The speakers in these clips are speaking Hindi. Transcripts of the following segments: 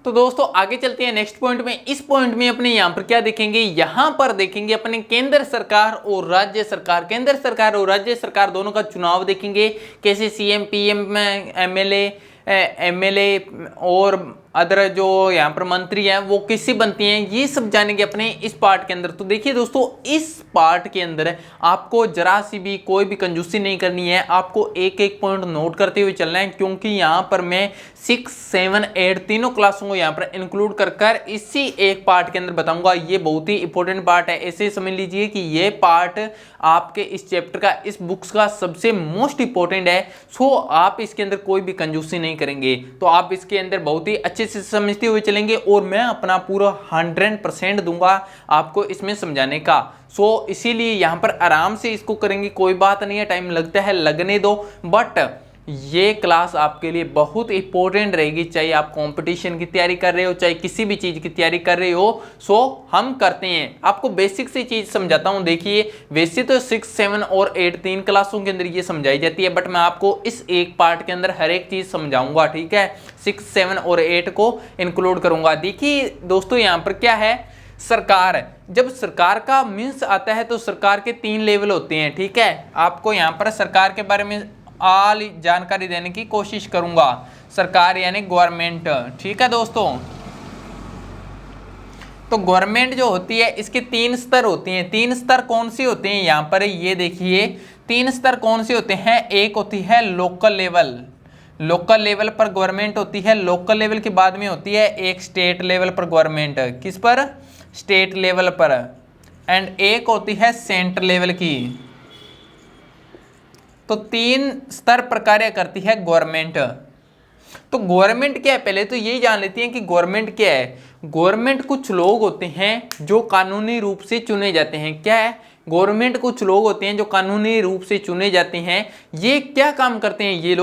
तो दोस्तों आगे चलते हैं नेक्स्ट पॉइंट में। इस पॉइंट में अपने यहाँ पर क्या देखेंगे, यहाँ पर देखेंगे अपने केंद्र सरकार और राज्य सरकार, केंद्र सरकार और राज्य सरकार दोनों का चुनाव देखेंगे, कैसे सीएम पीएम में एमएलए और अदर जो यहाँ पर मंत्री हैं वो किससे बनती हैं, ये सब जानेंगे अपने इस पार्ट के अंदर। तो देखिए दोस्तों, इस पार्ट के अंदर आपको जरा सी भी कोई भी कंजूसी नहीं करनी है, आपको एक एक पॉइंट नोट करते हुए चलना है, क्योंकि यहाँ पर मैं 6, 7, 8 तीनों क्लासों को यहाँ पर इंक्लूड कर इसी एक पार्ट के अंदर बताऊंगा। ये बहुत ही इंपॉर्टेंट पार्ट है, ऐसे समझ लीजिए कि ये पार्ट आपके इस चैप्टर का, इस बुक्स का सबसे मोस्ट इंपॉर्टेंट है। सो आप इसके अंदर कोई भी कंजूसी नहीं करेंगे, तो आप इसके अंदर बहुत ही अच्छे से समझते हुए चलेंगे और मैं अपना पूरा 100% दूंगा आपको इसमें समझाने का। सो इसीलिए यहां पर आराम से इसको करेंगे, कोई बात नहीं है, टाइम लगता है लगने दो, बट ये क्लास आपके लिए बहुत इंपॉर्टेंट रहेगी, चाहे आप कंपटीशन की तैयारी कर रहे हो, चाहे किसी भी चीज की तैयारी कर रहे हो। सो हम करते हैं, आपको बेसिक से चीज समझाता हूं। देखिए वैसे तो 6, 7 और 8 तीन क्लासों के अंदर ये समझाई जाती है, बट मैं आपको इस एक पार्ट के अंदर हर एक चीज समझाऊंगा, ठीक है। 6, 7 और 8 को इंक्लूड करूंगा। देखिए दोस्तों, यहाँ पर क्या है, सरकार, जब सरकार का मीन्स आता है तो सरकार के 3 लेवल होते हैं, ठीक है। आपको यहाँ पर सरकार के बारे में ऑल जानकारी देने की कोशिश करूंगा। सरकार यानी गवर्नमेंट, ठीक है दोस्तों। तो गवर्नमेंट जो होती है इसके 3 स्तर होते हैं। 3 स्तर कौन सी होते हैं, यहां पर ये देखिए 3 स्तर कौन से होते हैं। एक होती है लोकल लेवल, लोकल लेवल पर गवर्नमेंट होती है। लोकल लेवल के बाद में होती है एक स्टेट लेवल पर गवर्नमेंट, किस पर, स्टेट लेवल पर। एंड एक होती है सेंटर लेवल की। तो 3 स्तर पर कार्य करती है गवर्नमेंट। तो गवर्नमेंट क्या है, पहले तो यही जान लेते हैं कि गवर्नमेंट क्या है। गवर्नमेंट कुछ लोग होते हैं जो कानूनी रूप से चुने जाते हैं। क्या है, गवर्नमेंट कुछ लोग होते हैं जो कानूनी रूप से चुने जाते हैं। ये क्या काम करते हैं, ये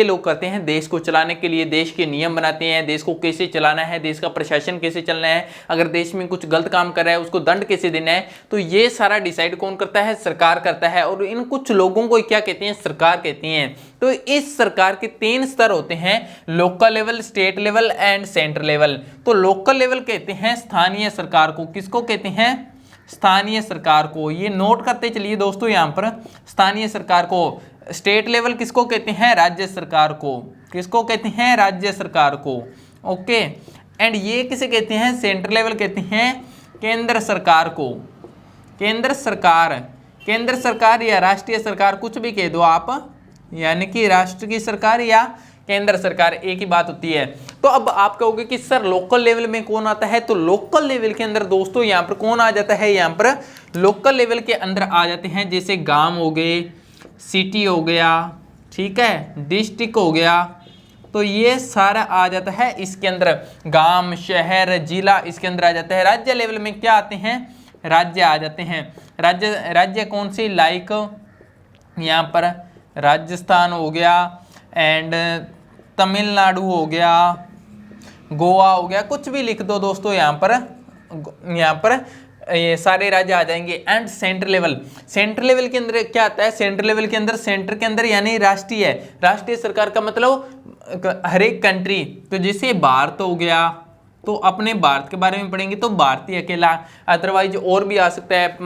लोग करते हैं देश को चलाने के लिए, देश के नियम बनाते हैं, देश को कैसे चलाना है, देश का प्रशासन कैसे चलना है, अगर देश में कुछ गलत काम कर रहा है उसको दंड कैसे देना है, तो ये सारा डिसाइड कौन करता है, सरकार करता है। और इन कुछ लोगों को क्या कहते हैं, सरकार कहते हैं। तो इस सरकार के 3 स्तर होते हैं, local level, state level and central level. तो लोकल लेवल कहते हैं स्थानीय सरकार को, किसको कहते हैं, स्थानीय सरकार को। ये नोट करते चलिए दोस्तों, यहां पर स्थानीय सरकार को। स्टेट लेवल किसको कहते हैं, राज्य सरकार को, किसको कहते हैं, राज्य सरकार को, ओके। एंड ये किसे कहते हैं, सेंट्रल लेवल कहते हैं केंद्र सरकार को। केंद्र सरकार, केंद्र सरकार या राष्ट्रीय सरकार कुछ भी कह दो आप, यानी कि राष्ट्र की सरकार या केंद्र सरकार एक ही बात होती है। तो अब आप कहोगे कि सर लोकल लेवल में कौन आता है, तो लोकल लेवल के अंदर दोस्तों यहाँ पर कौन आ जाता है, यहाँ पर लोकल लेवल के अंदर आ जाते हैं जैसे गांव हो गए, सिटी हो गया, ठीक है, डिस्ट्रिक्ट हो गया। तो ये सारा आ जाता है इसके अंदर, गांव, शहर, जिला इसके अंदर आ जाता है। राज्य लेवल में क्या आते हैं, राज्य आ जाते हैं। राज्य कौन सी, लाइक यहाँ पर राजस्थान हो गया एंड तमिलनाडु हो गया, गोवा हो गया, कुछ भी लिख दो दोस्तों, यहाँ पर ये सारे राज्य आ जाएंगे। And central level, central level के अंदर क्या आता है, सेंट्रल लेवल के अंदर, सेंटर के अंदर यानी राष्ट्रीय सरकार का मतलब हर एक कंट्री। तो जैसे भारत हो गया, तो अपने भारत के बारे में पढ़ेंगे तो भारतीय अकेला, अदरवाइज और भी आ सकता है,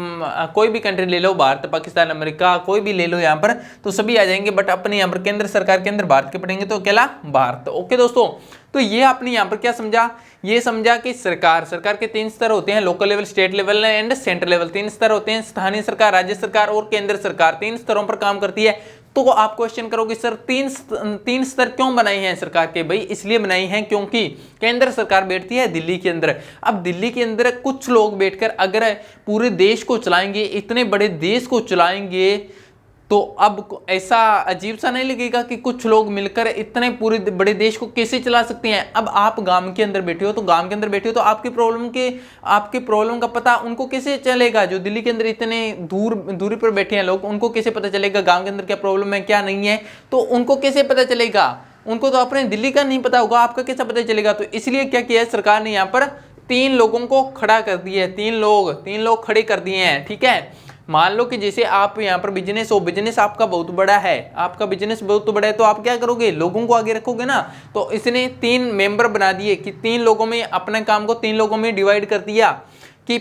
कोई भी कंट्री ले लो, भारत, पाकिस्तान, अमेरिका, कोई भी ले लो यहाँ पर, तो सभी आ जाएंगे। बट अपने यहाँ पर केंद्र सरकार के अंदर भारत के पढ़ेंगे तो अकेला भारत, ओके दोस्तों। तो ये आपने यहाँ पर क्या समझा, ये समझा कि सरकार के 3 स्तर होते हैं, local level, state level and central level. 3 स्तर होते हैं, स्थानीय सरकार, राज्य सरकार और केंद्र सरकार, 3 स्तरों पर काम करती है। तो आप क्वेश्चन करोगे सर 3 स्तर क्यों बनाए हैं सरकार के, भाई इसलिए बनाई हैं क्योंकि केंद्र सरकार बैठती है दिल्ली के अंदर। अब दिल्ली के अंदर कुछ लोग बैठकर अगर पूरे देश को चलाएंगे, इतने बड़े देश को चलाएंगे, तो अब ऐसा अजीब सा नहीं लगेगा कि कुछ लोग मिलकर इतने पूरे बड़े देश को कैसे चला सकते हैं। अब आप गांव के अंदर बैठे हो, तो गांव के अंदर बैठे हो तो आपकी प्रॉब्लम का पता उनको कैसे चलेगा, जो दिल्ली के अंदर इतने दूरी पर बैठे हैं लोग, उनको कैसे पता चलेगा गांव के अंदर क्या प्रॉब्लम है क्या नहीं है, तो उनको कैसे पता चलेगा, उनको तो अपने दिल्ली का नहीं पता होगा, आपका कैसा पता चलेगा। तो इसलिए क्या किया है सरकार ने, यहाँ पर 3 लोगों को खड़ा कर दिया है, 3 लोग खड़े कर दिए हैं, ठीक है। मान लो कि जैसे आप यहाँ पर बिजनेस हो, बिजनेस आपका बहुत बड़ा है, आपका बिजनेस बहुत बड़ा है, तो आप क्या करोगे, लोगों को आगे रखोगे ना। तो इसने 3 मेंबर बना दिए कि 3 लोगों में अपने काम को 3 लोगों में डिवाइड कर दिया कि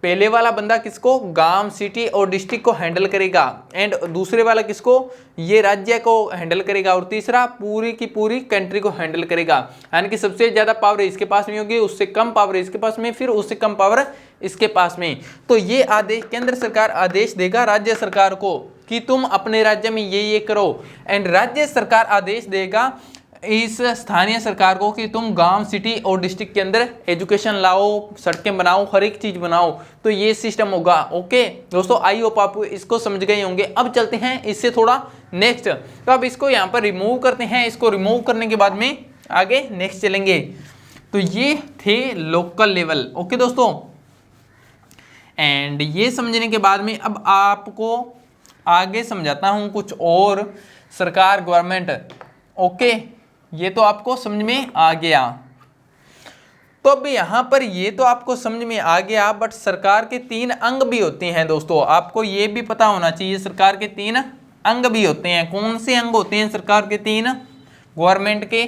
पहले वाला बंदा किसको, गांव, सिटी और डिस्ट्रिक्ट को हैंडल करेगा, एंड दूसरे वाला किसको, ये राज्य को हैंडल करेगा, और तीसरा पूरी की पूरी कंट्री को हैंडल करेगा। यानी कि सबसे ज्यादा पावर इसके पास में होगी, उससे कम पावर इसके पास में, फिर उससे कम पावर इसके पास में। तो ये आदेश केंद्र सरकार आदेश देगा राज्य सरकार को कि तुम अपने राज्य में ये करो, एंड राज्य सरकार आदेश देगा इस स्थानीय सरकार को कि तुम गांव, सिटी और डिस्ट्रिक्ट के अंदर एजुकेशन लाओ, सड़कें बनाओ, हर एक चीज बनाओ। तो ये सिस्टम होगा। ओके दोस्तों, आई होप आप इसको समझ गए होंगे। अब चलते हैं इससे थोड़ा नेक्स्ट। तो अब इसको यहाँ पर रिमूव करते हैं। इसको रिमूव करने के बाद में आगे नेक्स्ट चलेंगे। तो ये थे लोकल लेवल। ओके दोस्तों, एंड ये समझने के बाद में अब आपको आगे समझाता हूँ कुछ और सरकार, गवर्नमेंट। ओके, ये तो आपको समझ में आ गया। तो अब यहाँ पर ये तो आपको समझ में आ गया, बट सरकार के 3 अंग भी होते हैं दोस्तों, आपको ये भी पता होना चाहिए। सरकार के 3 अंग भी होते हैं। कौन से अंग होते हैं सरकार के 3, गवर्नमेंट के?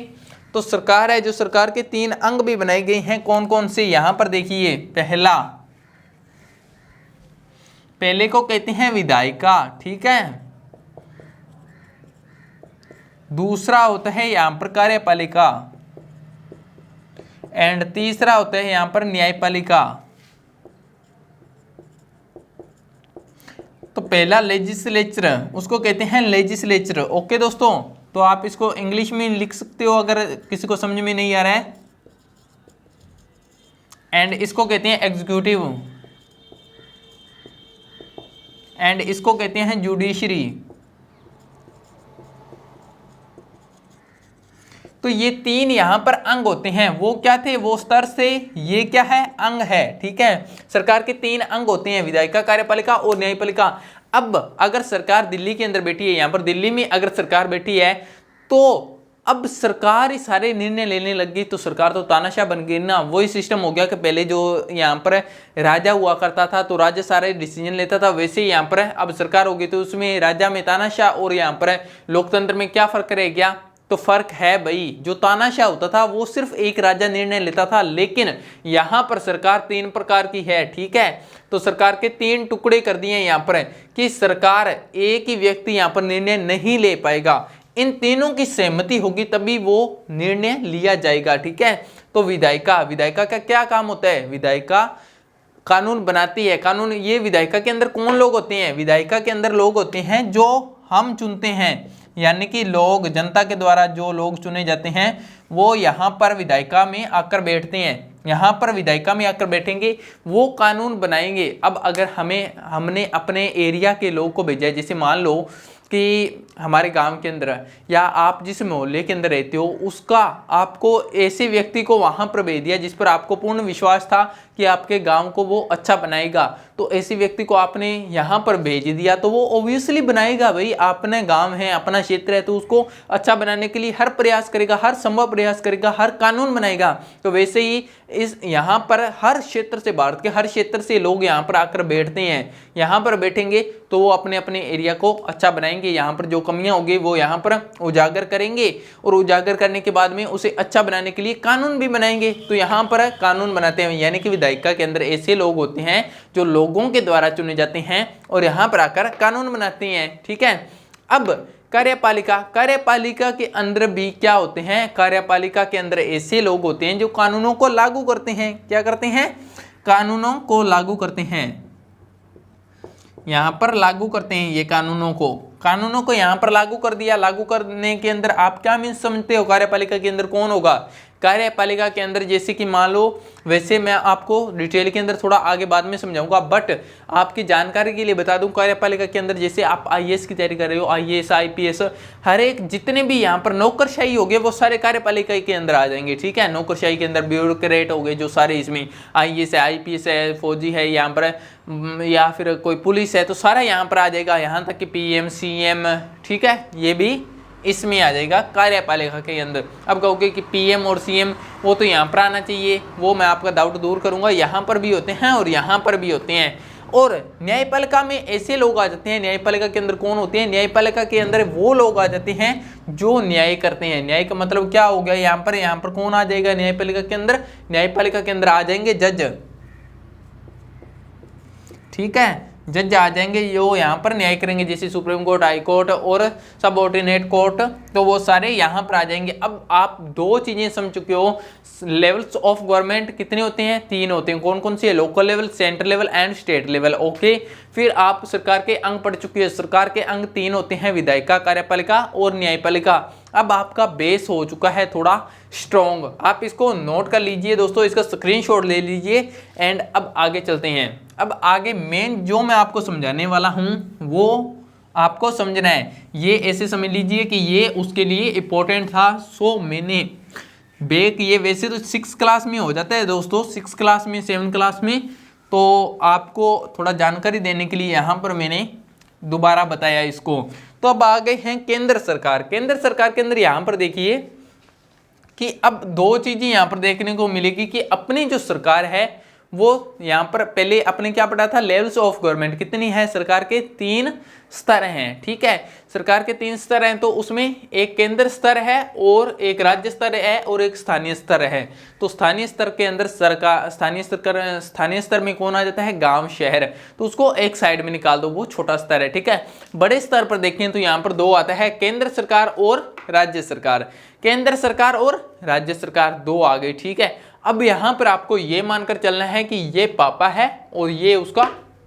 तो सरकार है जो, सरकार के 3 अंग भी बनाए गए हैं। कौन कौन से, यहाँ पर देखिए। पहले को कहते हैं विधायिका, ठीक है। दूसरा होता है यहाँ पर कार्यपालिका, एंड तीसरा होता है यहाँ पर न्यायपालिका। तो पहला लेजिस्लेचर, उसको कहते हैं लेजिस्लेचर। ओके दोस्तों, तो आप इसको इंग्लिश में लिख सकते हो अगर किसी को समझ में नहीं आ रहा है। एंड इसको कहते हैं एग्जीक्यूटिव, एंड इसको कहते हैं जुडिशरी। तो ये 3 यहाँ पर अंग होते हैं। वो क्या थे, वो स्तर से, ये क्या है, अंग है, ठीक है। सरकार के 3 अंग होते हैं, विधायिका, कार्यपालिका और न्यायपालिका। अब अगर सरकार दिल्ली के अंदर बैठी है, यहाँ पर दिल्ली में अगर सरकार बैठी है, तो अब सरकार ही सारे निर्णय लेने लग गई, तो सरकार तो तानाशाह बन गई ना। वही सिस्टम हो गया कि पहले जो यहाँ पर राजा हुआ करता था, तो राजा सारे डिसीजन लेता था, वैसे ही यहाँ पर अब सरकार हो गई, तो उसमें राजा में तानाशाह और यहाँ पर लोकतंत्र में क्या फर्क रह गया? तो फर्क है भाई, जो तानाशाह होता था वो सिर्फ एक राजा निर्णय लेता था, लेकिन यहाँ पर सरकार 3 प्रकार की है, ठीक है। तो सरकार के 3 टुकड़े कर दिए यहाँ पर कि सरकार एक ही व्यक्ति यहाँ पर निर्णय नहीं ले पाएगा, इन तीनों की सहमति होगी तभी वो निर्णय लिया जाएगा, ठीक है। तो विधायिका का क्या काम होता है? विधायिका कानून बनाती है। कानून, ये विधायिका के अंदर कौन लोग होते हैं? विधायिका के अंदर लोग होते हैं जो हम चुनते हैं, यानी कि लोग, जनता के द्वारा जो लोग चुने जाते हैं वो यहाँ पर विधायिका में आकर बैठते हैं। यहाँ पर विधायिका में आकर बैठेंगे, वो कानून बनाएंगे। अब अगर हमने अपने एरिया के लोग को भेजा है, जैसे मान लो कि हमारे गांव के अंदर या आप जिस मोहल्ले के अंदर रहते हो, उसका आपको ऐसे व्यक्ति को वहां पर भेज दिया जिस पर आपको पूर्ण विश्वास था कि आपके गांव को वो अच्छा बनाएगा, तो ऐसे व्यक्ति को आपने यहाँ पर भेज दिया, तो वो ऑब्वियसली बनाएगा भाई। अपने गांव है, अपना क्षेत्र है, तो उसको अच्छा बनाने के लिए हर प्रयास करेगा, हर संभव प्रयास करेगा, हर कानून बनाएगा। तो वैसे ही इस यहाँ पर हर क्षेत्र से, भारत के हर क्षेत्र से लोग यहाँ पर आकर बैठते हैं। यहाँ पर बैठेंगे तो वो अपने अपने एरिया को अच्छा बनाएंगे, यहाँ पर जो कमियां होगी वो यहाँ पर उजागर करेंगे, और उजागर करने के बाद में उसे अच्छा बनाने के लिए कानून भी बनाएंगे। तो यहाँ पर कानून बनाते हैं, यानी कि विधायिका के अंदर ऐसे लोग होते हैं जो लोगों के द्वारा चुने जाते हैं और यहाँ पर आकर कानून बनाते हैं, ठीक है। अब कार्यपालिका के अंदर भी क्या होते हैं? कार्यपालिका के अंदर ऐसे लोग होते हैं जो कानूनों को लागू करते हैं। क्या करते हैं? कानूनों को लागू करते हैं, यहाँ पर लागू करते हैं ये कानूनों को यहाँ पर लागू कर दिया। लागू करने के अंदर आप क्या मीन समझते हो? कार्यपालिका के अंदर कौन होगा? कार्यपालिका के अंदर जैसे कि मान लो, वैसे मैं आपको डिटेल के अंदर थोड़ा आगे बाद में समझाऊंगा, बट आपकी जानकारी के लिए बता दूं, कार्यपालिका के अंदर जैसे आप आईएएस की तैयारी कर रहे हो, आईएएस, आईपीएस, हर एक जितने भी यहाँ पर नौकरशाही हो गए वो सारे कार्यपालिका के अंदर आ जाएंगे, ठीक है। नौकरशाही के अंदर ब्यूरोक्रेट हो गए जो सारे, इसमें आईएएस है, आईपीएस है, फौजी है यहाँ पर, या फिर कोई पुलिस है, तो सारा यहाँ पर आ जाएगा, यहाँ तक कि पीएम, सीएम, ठीक है, ये भी इसमें आ जाएगा कार्यपालिका के अंदर। अब कहोगे कि पीएम और सीएम वो तो यहाँ पर आना चाहिए, वो मैं आपका डाउट दूर करूंगा, यहाँ पर भी होते हैं और यहाँ पर भी होते हैं। और न्यायपालिका में ऐसे लोग आ जाते हैं, न्यायपालिका के अंदर कौन होते हैं, न्यायपालिका के अंदर वो लोग आ जाते हैं जो न्याय करते हैं। न्याय का मतलब क्या हो गया, यहाँ पर कौन आ जाएगा न्यायपालिका के अंदर, न्यायपालिका के अंदर आ जाएंगे जज, ठीक है, जज आ जाएंगे जो यहाँ पर न्याय करेंगे, जैसे सुप्रीम कोर्ट, हाई कोर्ट और सबऑर्डिनेट कोर्ट, तो वो सारे यहाँ पर आ जाएंगे। अब आप दो चीजें समझ चुके हो, लेवल्स ऑफ गवर्नमेंट कितने होते हैं, 3 होते हैं। कौन कौन सी है, local level, central level and state level. Okay, फिर आप सरकार के अंग पढ़ चुके हो, सरकार के अंग 3 होते हैं, विधायिका, कार्यपालिका और न्यायपालिका। अब आपका बेस हो चुका है थोड़ा स्ट्रॉन्ग, आप इसको नोट कर लीजिए दोस्तों, इसका स्क्रीनशॉट ले लीजिए एंड अब आगे चलते हैं। अब आगे मेन जो मैं आपको समझाने वाला हूं वो आपको समझना है, ये ऐसे समझ लीजिए कि ये उसके लिए इंपॉर्टेंट था, सो मैंने बेक, ये वैसे तो 6 क्लास में हो जाता है दोस्तों, 6 क्लास में, 7 क्लास में, तो आपको थोड़ा जानकारी देने के लिए यहाँ पर मैंने दोबारा बताया इसको। तो अब आ गए हैं केंद्र सरकार। केंद्र सरकार के अंदर यहाँ पर देखिए कि अब दो चीजें यहाँ पर देखने को मिलेगी कि अपनी जो सरकार है वो यहाँ पर पहले अपने क्या पढ़ा था, लेवल्स ऑफ गवर्नमेंट कितनी है, सरकार के 3 स्तर हैं, ठीक है, सरकार के 3 स्तर हैं, तो उसमें एक केंद्र स्तर है और एक राज्य स्तर है और एक स्थानीय स्तर है। तो स्थानीय स्तर के अंदर सरकार, स्थानीय स्तर में कौन आ जाता है, गांव, शहर, तो उसको एक साइड में निकाल दो, वो छोटा स्तर है, ठीक है। बड़े स्तर पर देखें तो यहाँ पर 2 आता है, केंद्र सरकार और राज्य सरकार, केंद्र सरकार और राज्य सरकार 2 आ गई, ठीक है। अब यहाँ पर आपको ये मानकर चलना है कि ये पापा है और ये उसका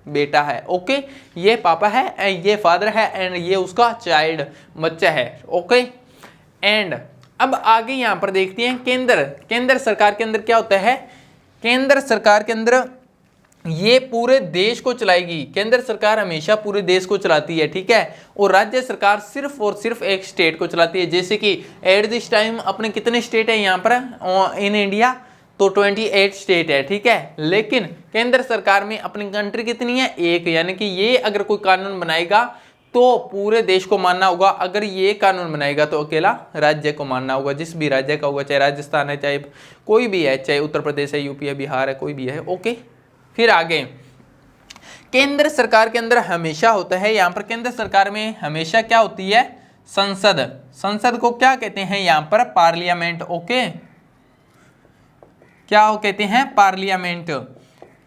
बेटा है, ओके, ये पापा है, ये फादर है एंड ये उसका चाइल्ड, बच्चा है, ओके। एंड अब आगे यहाँ पर देखते हैं केंद्र सरकार के अंदर क्या होता है, केंद्र सरकार के अंदर ये पूरे देश को चलाएगी, केंद्र सरकार हमेशा पूरे देश को चलाती है, ठीक है, और राज्य सरकार सिर्फ और सिर्फ एक स्टेट को चलाती है। जैसे कि एट दिस टाइम अपने कितने स्टेट है यहाँ पर इन इंडिया, तो 28 स्टेट है, ठीक है, लेकिन केंद्र सरकार में अपनी कंट्री कितनी है, 1, यानी कि ये अगर कोई कानून बनाएगा तो पूरे देश को मानना होगा, अगर ये कानून बनाएगा तो अकेला राज्य को मानना होगा, जिस भी राज्य का होगा, चाहे राजस्थान है, चाहे कोई भी है, चाहे उत्तर प्रदेश है, यूपी है, बिहार है, कोई भी है, ओके। फिर आगे केंद्र सरकार के अंदर हमेशा होता है, यहाँ पर केंद्र सरकार में हमेशा क्या होती है, संसद, संसद को क्या कहते हैं यहाँ पर, पार्लियामेंट, ओके, क्या हो कहते हैं, पार्लियामेंट।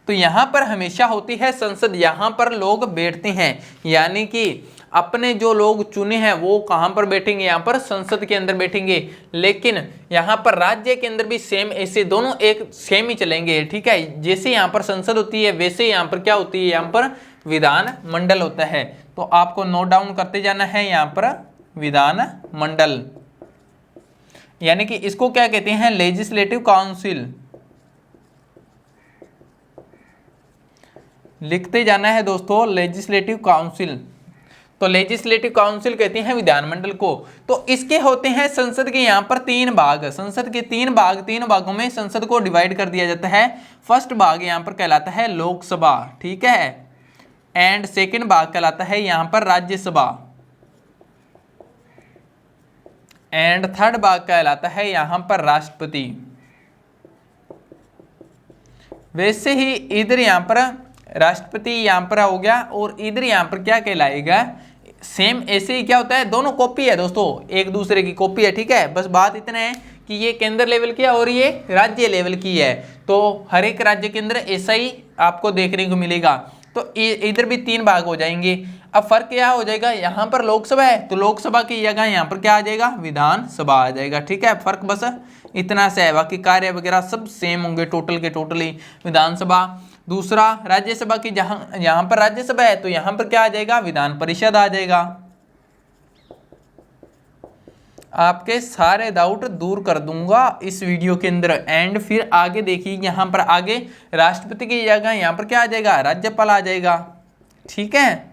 तो यहाँ पर हमेशा होती है संसद, यहाँ पर लोग बैठते हैं, यानी कि अपने जो लोग चुने हैं वो कहाँ पर बैठेंगे, यहाँ पर संसद के अंदर बैठेंगे। लेकिन यहाँ पर राज्य के अंदर भी सेम ऐसे दोनों एक सेम ही चलेंगे, ठीक है, जैसे यहाँ पर संसद होती है वैसे यहाँ पर क्या होती है, यहाँ पर विधान मंडल होता है। तो आपको नोट डाउन करते जाना है यहाँ पर विधान मंडल, यानी कि इसको क्या कहते हैं, लेजिस्लेटिव काउंसिल, लिखते जाना है दोस्तों, लेजिस्लेटिव काउंसिल। तो लेजिस्लेटिव काउंसिल कहते हैं विधानमंडल को। तो इसके होते हैं संसद के यहाँ पर 3 भाग, संसद के 3 भाग, 3 भागों में संसद को डिवाइड कर दिया जाता है। फर्स्ट भाग यहाँ पर कहलाता है लोकसभा, ठीक है, एंड सेकंड भाग कहलाता है यहाँ पर राज्यसभा, एंड थर्ड भाग कहलाता है यहाँ पर राष्ट्रपति। वैसे ही इधर यहाँ पर राष्ट्रपति यहाँ पर हो गया और इधर यहाँ पर क्या कहलाएगा, सेम ऐसे ही क्या होता है, दोनों कॉपी है दोस्तों, एक दूसरे की कॉपी है, ठीक है, बस बात इतना है कि ये केंद्र लेवल की है और ये राज्य लेवल की है। तो हर एक राज्य के अंदर ऐसा ही आपको देखने को मिलेगा। तो इधर भी 3 भाग हो जाएंगे। अब फर्क क्या हो जाएगा, यहाँ पर लोकसभा है तो लोकसभा की जगह यहाँ पर क्या आ जाएगा, विधानसभा आ जाएगा, ठीक है, फर्क बस इतना से है, बाकी कार्य वगैरह सब सेम होंगे, टोटल के टोटली विधानसभा। दूसरा राज्यसभा की, जहाँ यहाँ पर राज्यसभा है तो यहाँ पर क्या आ जाएगा, विधान परिषद आ जाएगा। आपके सारे डाउट दूर कर दूंगा इस वीडियो के अंदर। एंड फिर आगे देखिए, यहाँ पर आगे राष्ट्रपति की जगह यहाँ पर क्या आ जाएगा, राज्यपाल आ जाएगा, ठीक है,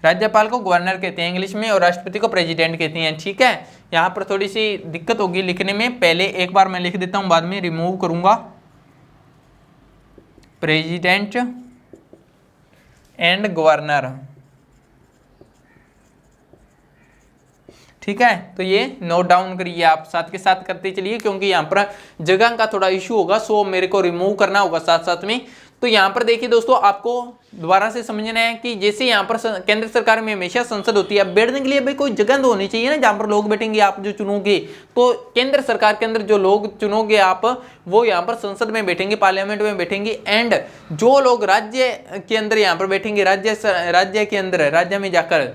राज्यपाल को गवर्नर कहते हैं इंग्लिश में और राष्ट्रपति को प्रेसिडेंट कहते हैं, ठीक है। यहाँ पर थोड़ी सी दिक्कत होगी लिखने में, पहले एक बार मैं लिख देता हूँ, बाद में रिमूव करूंगा, प्रेसिडेंट एंड गवर्नर, ठीक है। तो ये नोट डाउन करिए, आप साथ के साथ करते चलिए, क्योंकि यहाँ पर जगह का थोड़ा इशू होगा, सो मेरे को रिमूव करना होगा साथ साथ में। तो यहाँ पर देखिए दोस्तों, आपको दोबारा से समझना है कि जैसे यहाँ पर केंद्र सरकार में हमेशा संसद होती है, अब बैठने के लिए भाई कोई जगह तो होनी चाहिए ना जहाँ पर लोग बैठेंगे। आप जो चुनोगे तो केंद्र सरकार के अंदर जो लोग चुनोगे आप, वो यहाँ पर संसद में बैठेंगे, पार्लियामेंट में बैठेंगे। एंड जो लोग राज्य के अंदर यहाँ पर बैठेंगे, राज्य के अंदर, राज्य में जाकर,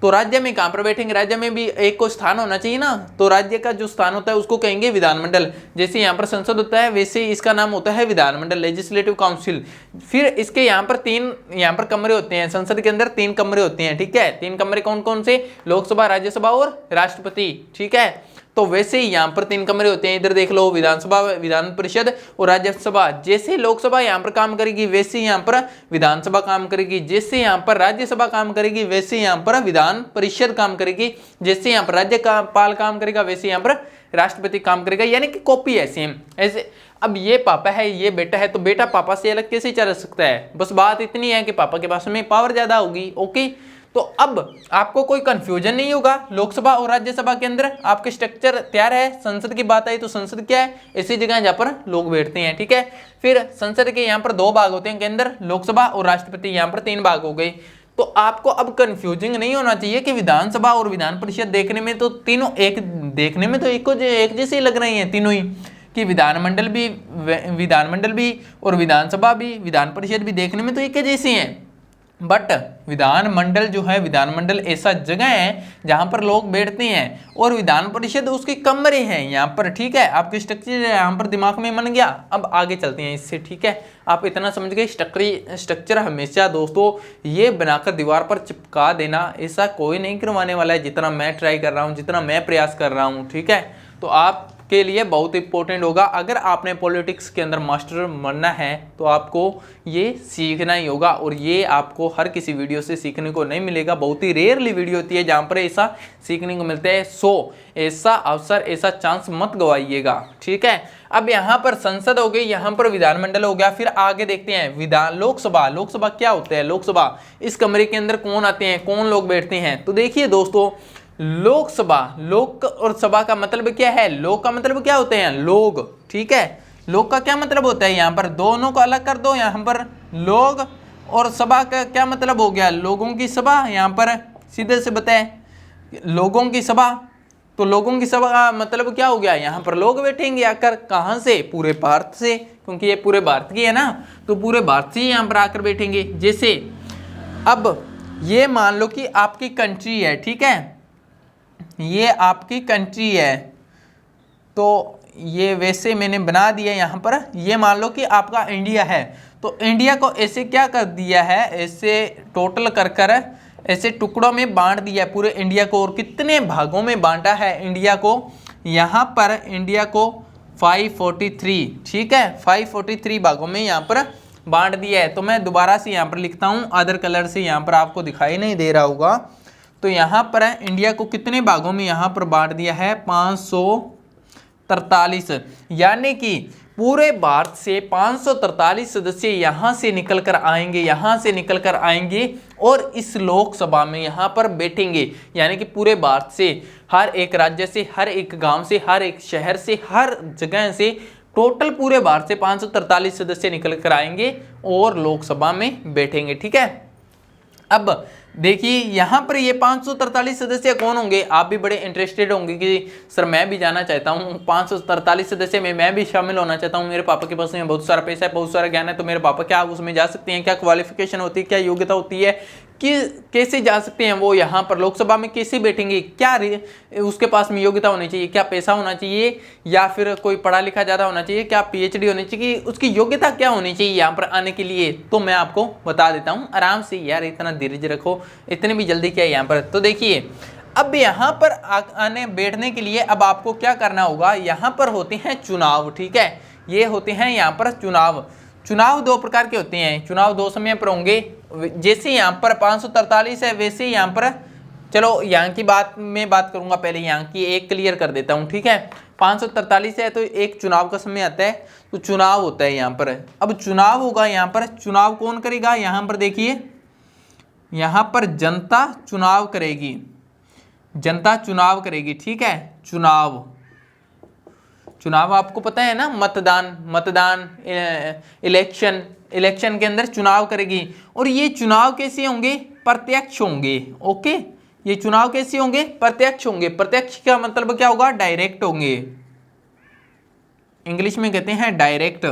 तो राज्य में कहाँ पर बैठेंगे, राज्य में भी एक को स्थान होना चाहिए ना, तो राज्य का जो स्थान होता है उसको कहेंगे विधानमंडल। जैसे यहाँ पर संसद होता है वैसे इसका नाम होता है विधानमंडल, लेजिस्लेटिव काउंसिल। फिर इसके यहाँ पर तीन कमरे होते हैं, संसद के अंदर 3 कमरे होते हैं, ठीक है। 3 कमरे कौन कौन से, लोकसभा, राज्यसभा और राष्ट्रपति, ठीक है। तो वैसे ही यहाँ पर 3 कमरे होते हैं, इधर देख लो, विधानसभा, विधान परिषद और राज्यसभा। जैसे लोकसभा यहाँ पर काम करेगी वैसे यहाँ पर विधानसभा काम करेगी, जैसे यहाँ पर राज्यसभा काम करेगी वैसे यहाँ पर विधान परिषद काम करेगी, जैसे यहाँ पर राज्यपाल काम करेगा वैसे यहाँ पर राष्ट्रपति काम करेगा, यानी कि कॉपी है सेम ऐसे। अब ये पापा है, ये बेटा है, तो बेटा पापा से अलग कैसे चल सकता है, बस बात इतनी है कि पापा के पास में पावर ज्यादा होगी, ओके। तो अब आपको कोई कंफ्यूजन नहीं होगा, लोकसभा और राज्यसभा के अंदर आपके स्ट्रक्चर तैयार है। संसद की बात आई तो संसद क्या है, ऐसी जगह जहां पर लोग बैठते हैं, ठीक है। फिर संसद के यहाँ पर 2 भाग होते हैं के अंदर, लोकसभा और राष्ट्रपति, यहाँ पर 3 भाग हो गए। तो आपको अब कंफ्यूजिंग नहीं होना चाहिए कि विधानसभा और विधान परिषद देखने में तो तीनों एक, देखने में तो एक जैसे ही लग रही हैं तीनों ही, कि विधानमंडल भी और विधानसभा भी, विधान परिषद भी देखने में तो एक जैसे हैं। बट विधानमंडल जो है, विधानमंडल ऐसा जगह है जहां पर लोग बैठते हैं, और विधान परिषद उसके कमरे हैं यहाँ पर, ठीक है। आपके स्ट्रक्चर यहाँ पर दिमाग में बन गया। अब आगे चलते हैं इससे, ठीक है। आप इतना समझ गए, स्ट्रक्चर हमेशा दोस्तों ये बनाकर दीवार पर चिपका देना ऐसा कोई नहीं करवाने वाला है, जितना मैं ट्राई कर रहा हूँ, जितना मैं प्रयास कर रहा हूँ, ठीक है। तो आप के लिए बहुत इंपॉर्टेंट होगा। अगर आपने पॉलिटिक्स के अंदर मास्टर बनना है तो आपको ये सीखना ही होगा, और ये आपको हर किसी वीडियो से सीखने को नहीं मिलेगा। बहुत ही रेयरली वीडियो होती है जहाँ पर ऐसा सीखने को मिलता है। सो ऐसा अवसर, ऐसा चांस मत गवाइएगा, ठीक है। अब यहाँ पर संसद हो गई, यहाँ पर विधानमंडल हो गया। फिर आगे देखते हैं लोकसभा। लोकसभा क्या होता है, लोकसभा इस कमरे के अंदर कौन आते हैं, कौन लोग बैठते हैं। तो देखिए दोस्तों, लोकसभा, लोक और सभा का मतलब क्या है, लोक का मतलब क्या होते हैं, लोग, ठीक है। लोक का क्या मतलब होता है, यहाँ पर दोनों को अलग कर दो, यहाँ पर लोग, और सभा का क्या मतलब हो गया, लोगों की सभा। यहाँ पर सीधे से बताए, लोगों की सभा, तो लोगों की सभा का मतलब क्या हो गया, यहाँ पर लोग बैठेंगे आकर, कहाँ से, पूरे भारत से, क्योंकि ये पूरे भारत की है ना, तो पूरे भारत से यहाँ पर आकर बैठेंगे। जैसे अब ये मान लो कि आपकी कंट्री है, ठीक है, ये आपकी कंट्री है, तो ये वैसे मैंने बना दिया यहाँ पर। ये मान लो कि आपका इंडिया है, तो इंडिया को ऐसे क्या कर दिया है, ऐसे टोटल कर ऐसे टुकड़ों में बांट दिया है पूरे इंडिया को। और कितने भागों में बांटा है इंडिया को, यहाँ पर इंडिया को 543, ठीक है, 543 भागों में यहाँ पर बांट दिया है। तो मैं दोबारा से यहाँ पर लिखता हूँ, अदर कलर से, यहाँ पर आपको दिखाई नहीं दे रहा होगा। तो यहाँ पर इंडिया को कितने भागों में यहाँ पर बांट दिया है, 543, यानी कि पूरे भारत से 543 सदस्य यहाँ से निकल कर आएंगे, यहाँ से निकल कर आएंगे और इस लोकसभा में यहाँ पर बैठेंगे। यानी कि पूरे भारत से, हर एक राज्य से, हर एक गांव से, हर एक शहर से, हर जगह से, टोटल पूरे भारत से 543 सदस्य निकल कर आएंगे और लोकसभा में बैठेंगे, ठीक है। अब देखिए यहाँ पर ये 543 सदस्य कौन होंगे, आप भी बड़े इंटरेस्टेड होंगे कि सर मैं भी जाना चाहता हूँ 543 सदस्य में, मैं भी शामिल होना चाहता हूँ। मेरे पापा के पास में बहुत सारा पैसा है, बहुत सारा ज्ञान है, तो मेरे पापा क्या उसमें जा सकते हैं, क्या क्वालिफिकेशन होती है, क्या योग्यता होती है, कि कैसे जा सकते हैं वो यहाँ पर लोकसभा में, कैसे बैठेंगे, क्या उसके पास में योग्यता होनी चाहिए, क्या पैसा होना चाहिए, या फिर कोई पढ़ा लिखा ज़्यादा होना चाहिए, क्या PhD होनी चाहिए, उसकी योग्यता क्या होनी चाहिए यहाँ पर आने के लिए। तो मैं आपको बता देता हूँ आराम से, यार इतना धीरज रखो, इतनी भी जल्दी क्या है यहाँ पर। तो देखिए अब यहाँ पर आने बैठने के लिए अब आपको क्या करना होगा, यहाँ पर होते हैं चुनाव, ठीक है, ये होते हैं यहाँ पर चुनाव। चुनाव 2 प्रकार के होते हैं, चुनाव 2 समय पर होंगे। जैसे यहाँ पर 543 है वैसे यहाँ पर, चलो यहाँ की बात मैं बात करूंगा, पहले यहाँ की एक क्लियर कर देता हूँ, ठीक है। 543 है तो एक चुनाव का समय आता है, तो चुनाव होता है यहाँ पर। अब चुनाव होगा यहाँ पर, चुनाव कौन करेगा, यहाँ पर देखिए, यहाँ पर जनता चुनाव करेगी, जनता चुनाव करेगी, ठीक है, चुनाव। चुनाव आपको पता है ना, मतदान इलेक्शन के अंदर चुनाव करेगी। और ये चुनाव कैसे होंगे? प्रत्यक्ष होंगे। ओके, ये चुनाव कैसे होंगे? प्रत्यक्ष होंगे। प्रत्यक्ष का मतलब क्या होगा? डायरेक्ट होंगे, इंग्लिश में कहते हैं डायरेक्ट।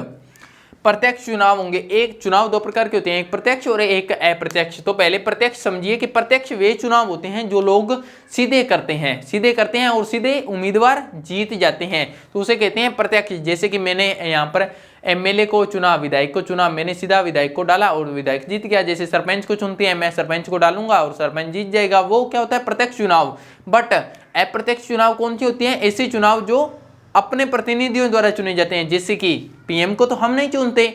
प्रत्यक्ष चुनाव होंगे। एक चुनाव दो प्रकार के होते हैं, एक प्रत्यक्ष और एक अप्रत्यक्ष। तो पहले प्रत्यक्ष समझिए कि प्रत्यक्ष वे चुनाव होते हैं जो लोग सीधे करते हैं और सीधे उम्मीदवार जीत जाते हैं, तो उसे कहते हैं प्रत्यक्ष। जैसे कि मैंने यहाँ पर एमएलए को चुना, विधायक को चुना, मैंने सीधा विधायक को डाला और विधायक जीत गया। जैसे सरपंच को चुनते हैं, मैं सरपंच को डालूंगा और सरपंच जीत जाएगा, वो क्या होता है? प्रत्यक्ष चुनाव। बट अप्रत्यक्ष चुनाव कौन सी होती है? ऐसे चुनाव जो अपने प्रतिनिधियों द्वारा चुने जाते हैं। जैसे कि पीएम को तो हम नहीं चुनते,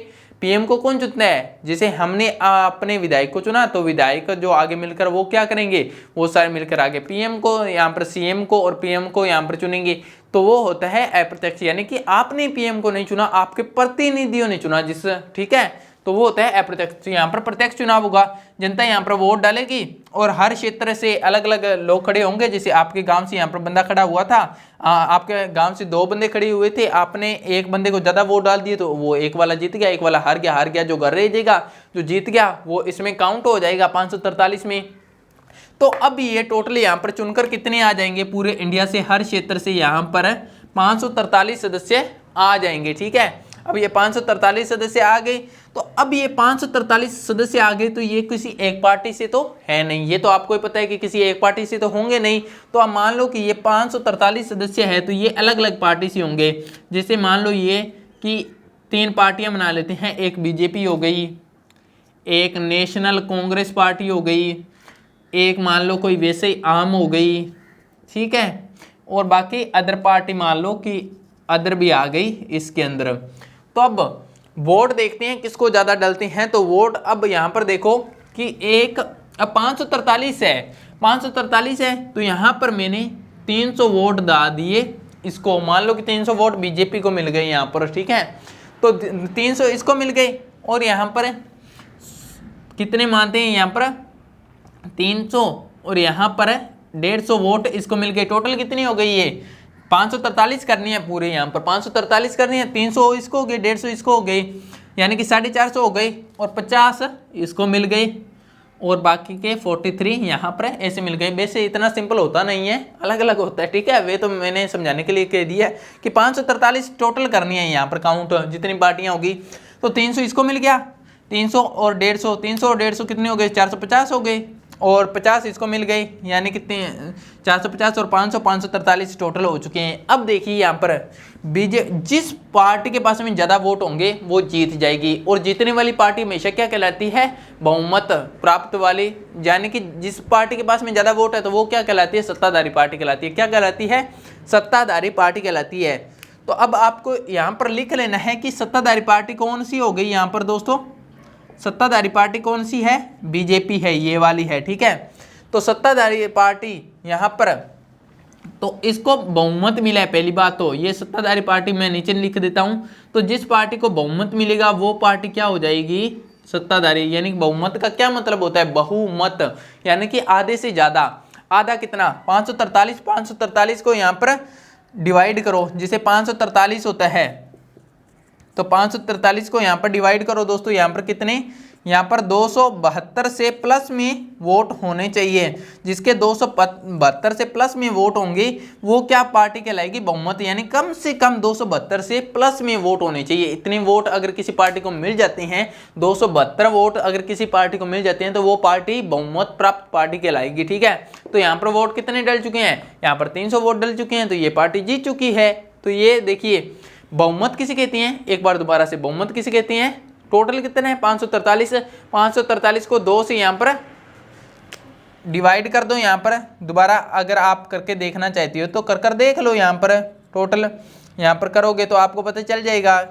पीएम को कौन चुनता है? जैसे हमने अपने विधायक को चुना तो विधायक जो आगे मिलकर वो क्या करेंगे? वो सारे मिलकर आगे पीएम को, यहाँ पर सीएम को और पीएम को यहाँ पर चुनेंगे। तो वो होता है अप्रत्यक्ष, यानी कि आपने पीएम को नहीं चुना, आपके प्रतिनिधियों ने चुना जिस, ठीक है, तो वो होता है अप्रत्यक्ष। यहाँ पर प्रत्यक्ष चुनाव होगा, जनता यहाँ पर वोट डालेगी और हर क्षेत्र से अलग अलग लोग खड़े होंगे। जैसे आपके गांव से यहाँ पर बंदा खड़ा हुआ था, आपके गांव से 2 बंदे खड़े हुए थे, आपने एक बंदे को ज़्यादा वोट डाल दिए तो वो एक वाला जीत गया, एक वाला हार गया। जो घर रह जाएगा, जो जीत गया वो इसमें काउंट हो जाएगा 543 में। तो अब ये टोटल यहाँ पर चुनकर कितने आ जाएंगे? पूरे इंडिया से, हर क्षेत्र से यहाँ पर 543 सदस्य आ जाएंगे, ठीक है। अब ये 543 सदस्य आ गए, तो अब ये 543 सदस्य आ गए तो ये किसी एक पार्टी से तो है नहीं, ये तो आपको ही पता है कि किसी एक पार्टी से तो होंगे नहीं। तो अब मान लो कि ये 543 सदस्य है तो ये अलग अलग पार्टी से होंगे। जैसे मान लो ये कि 3 पार्टियां बना लेते हैं, एक बीजेपी हो गई, एक नेशनल कांग्रेस पार्टी हो गई, एक मान लो कोई वैसे ही आम हो गई, ठीक है, और बाकी अदर पार्टी मान लो कि अदर भी आ गई इसके अंदर। तो अब वोट देखते हैं किसको ज़्यादा डलते हैं। तो वोट अब यहाँ पर देखो कि अब 543 है, 543 है तो यहाँ पर मैंने 300 वोट डाल दिए इसको। मान लो कि 300 वोट बीजेपी को मिल गए यहाँ पर, ठीक है, तो 300 इसको मिल गए और यहाँ पर कितने मानते हैं? यहाँ पर 300 और यहाँ पर 150 वोट इसको मिल गए। टोटल कितनी हो गई? ये 543 करनी है पूरे, यहाँ पर 543 करनी है। 300 इसको हो गए, 150 इसको हो गए, यानी कि 450 हो गए और 50 इसको मिल गए और बाकी के 43 यहाँ पर ऐसे मिल गए। वैसे इतना सिंपल होता नहीं है, अलग अलग होता है, ठीक है। वे तो मैंने समझाने के लिए कह दिया कि 543 टोटल करनी है यहाँ पर काउंट, जितनी पार्टियाँ होगी। तो 300 इसको मिल गया, 300 और 150, 300 और 150 कितने हो गए? 450 हो गए और 50 इसको मिल गए, यानी कितने? 450 और 500, 543 टोटल हो चुके हैं। अब देखिए यहाँ पर जिस पार्टी के पास में ज़्यादा वोट होंगे वो जीत जाएगी, और जीतने वाली पार्टी हमेशा क्या कहलाती है? बहुमत प्राप्त वाली। यानी कि जिस पार्टी के पास में ज़्यादा वोट है तो वो क्या कहलाती है? सत्ताधारी पार्टी कहलाती है। क्या कहलाती है? सत्ताधारी पार्टी कहलाती है। तो अब आपको यहाँ पर लिख लेना है कि सत्ताधारी पार्टी कौन सी हो गई यहाँ पर दोस्तों? सत्ताधारी पार्टी कौन सी है? बीजेपी है, ये वाली है, ठीक है। तो सत्ताधारी पार्टी यहाँ पर, तो इसको बहुमत मिला है। पहली बात तो ये सत्ताधारी पार्टी मैं नीचे लिख देता हूँ। तो जिस पार्टी को बहुमत मिलेगा वो पार्टी क्या हो जाएगी? सत्ताधारी। यानी कि बहुमत का क्या मतलब होता है? बहुमत, यानी कि आधे से ज़्यादा। आधा कितना? 543। 543 को यहाँ पर डिवाइड करो, जिसे 543 होता है तो 543 को यहाँ पर डिवाइड करो दोस्तों। यहाँ पर कितने? यहाँ पर 272 से प्लस में वोट होने चाहिए। जिसके 272 से प्लस में वोट होंगे वो क्या पार्टी कहलाएगी? बहुमत। यानी कम से कम 272 से प्लस में वोट होने चाहिए। इतने वोट अगर किसी पार्टी को मिल जाते हैं, 272 वोट अगर किसी पार्टी को मिल जाते हैं तो वो पार्टी बहुमत प्राप्त पार्टी कहलाएगी, ठीक है। तो यहाँ पर वोट कितने डल चुके हैं? यहाँ पर 300 वोट डल चुके हैं, तो ये पार्टी जीत चुकी है। तो ये देखिए बहुमत किसे कहती हैं? एक बार दोबारा से, बहुमत किसे कहती हैं? टोटल कितने हैं? 543। 543 को 2 से यहाँ पर डिवाइड कर दो। यहाँ पर दोबारा अगर आप करके देखना चाहती हो तो कर देख लो। यहाँ पर टोटल यहाँ पर करोगे तो आपको पता चल जाएगा।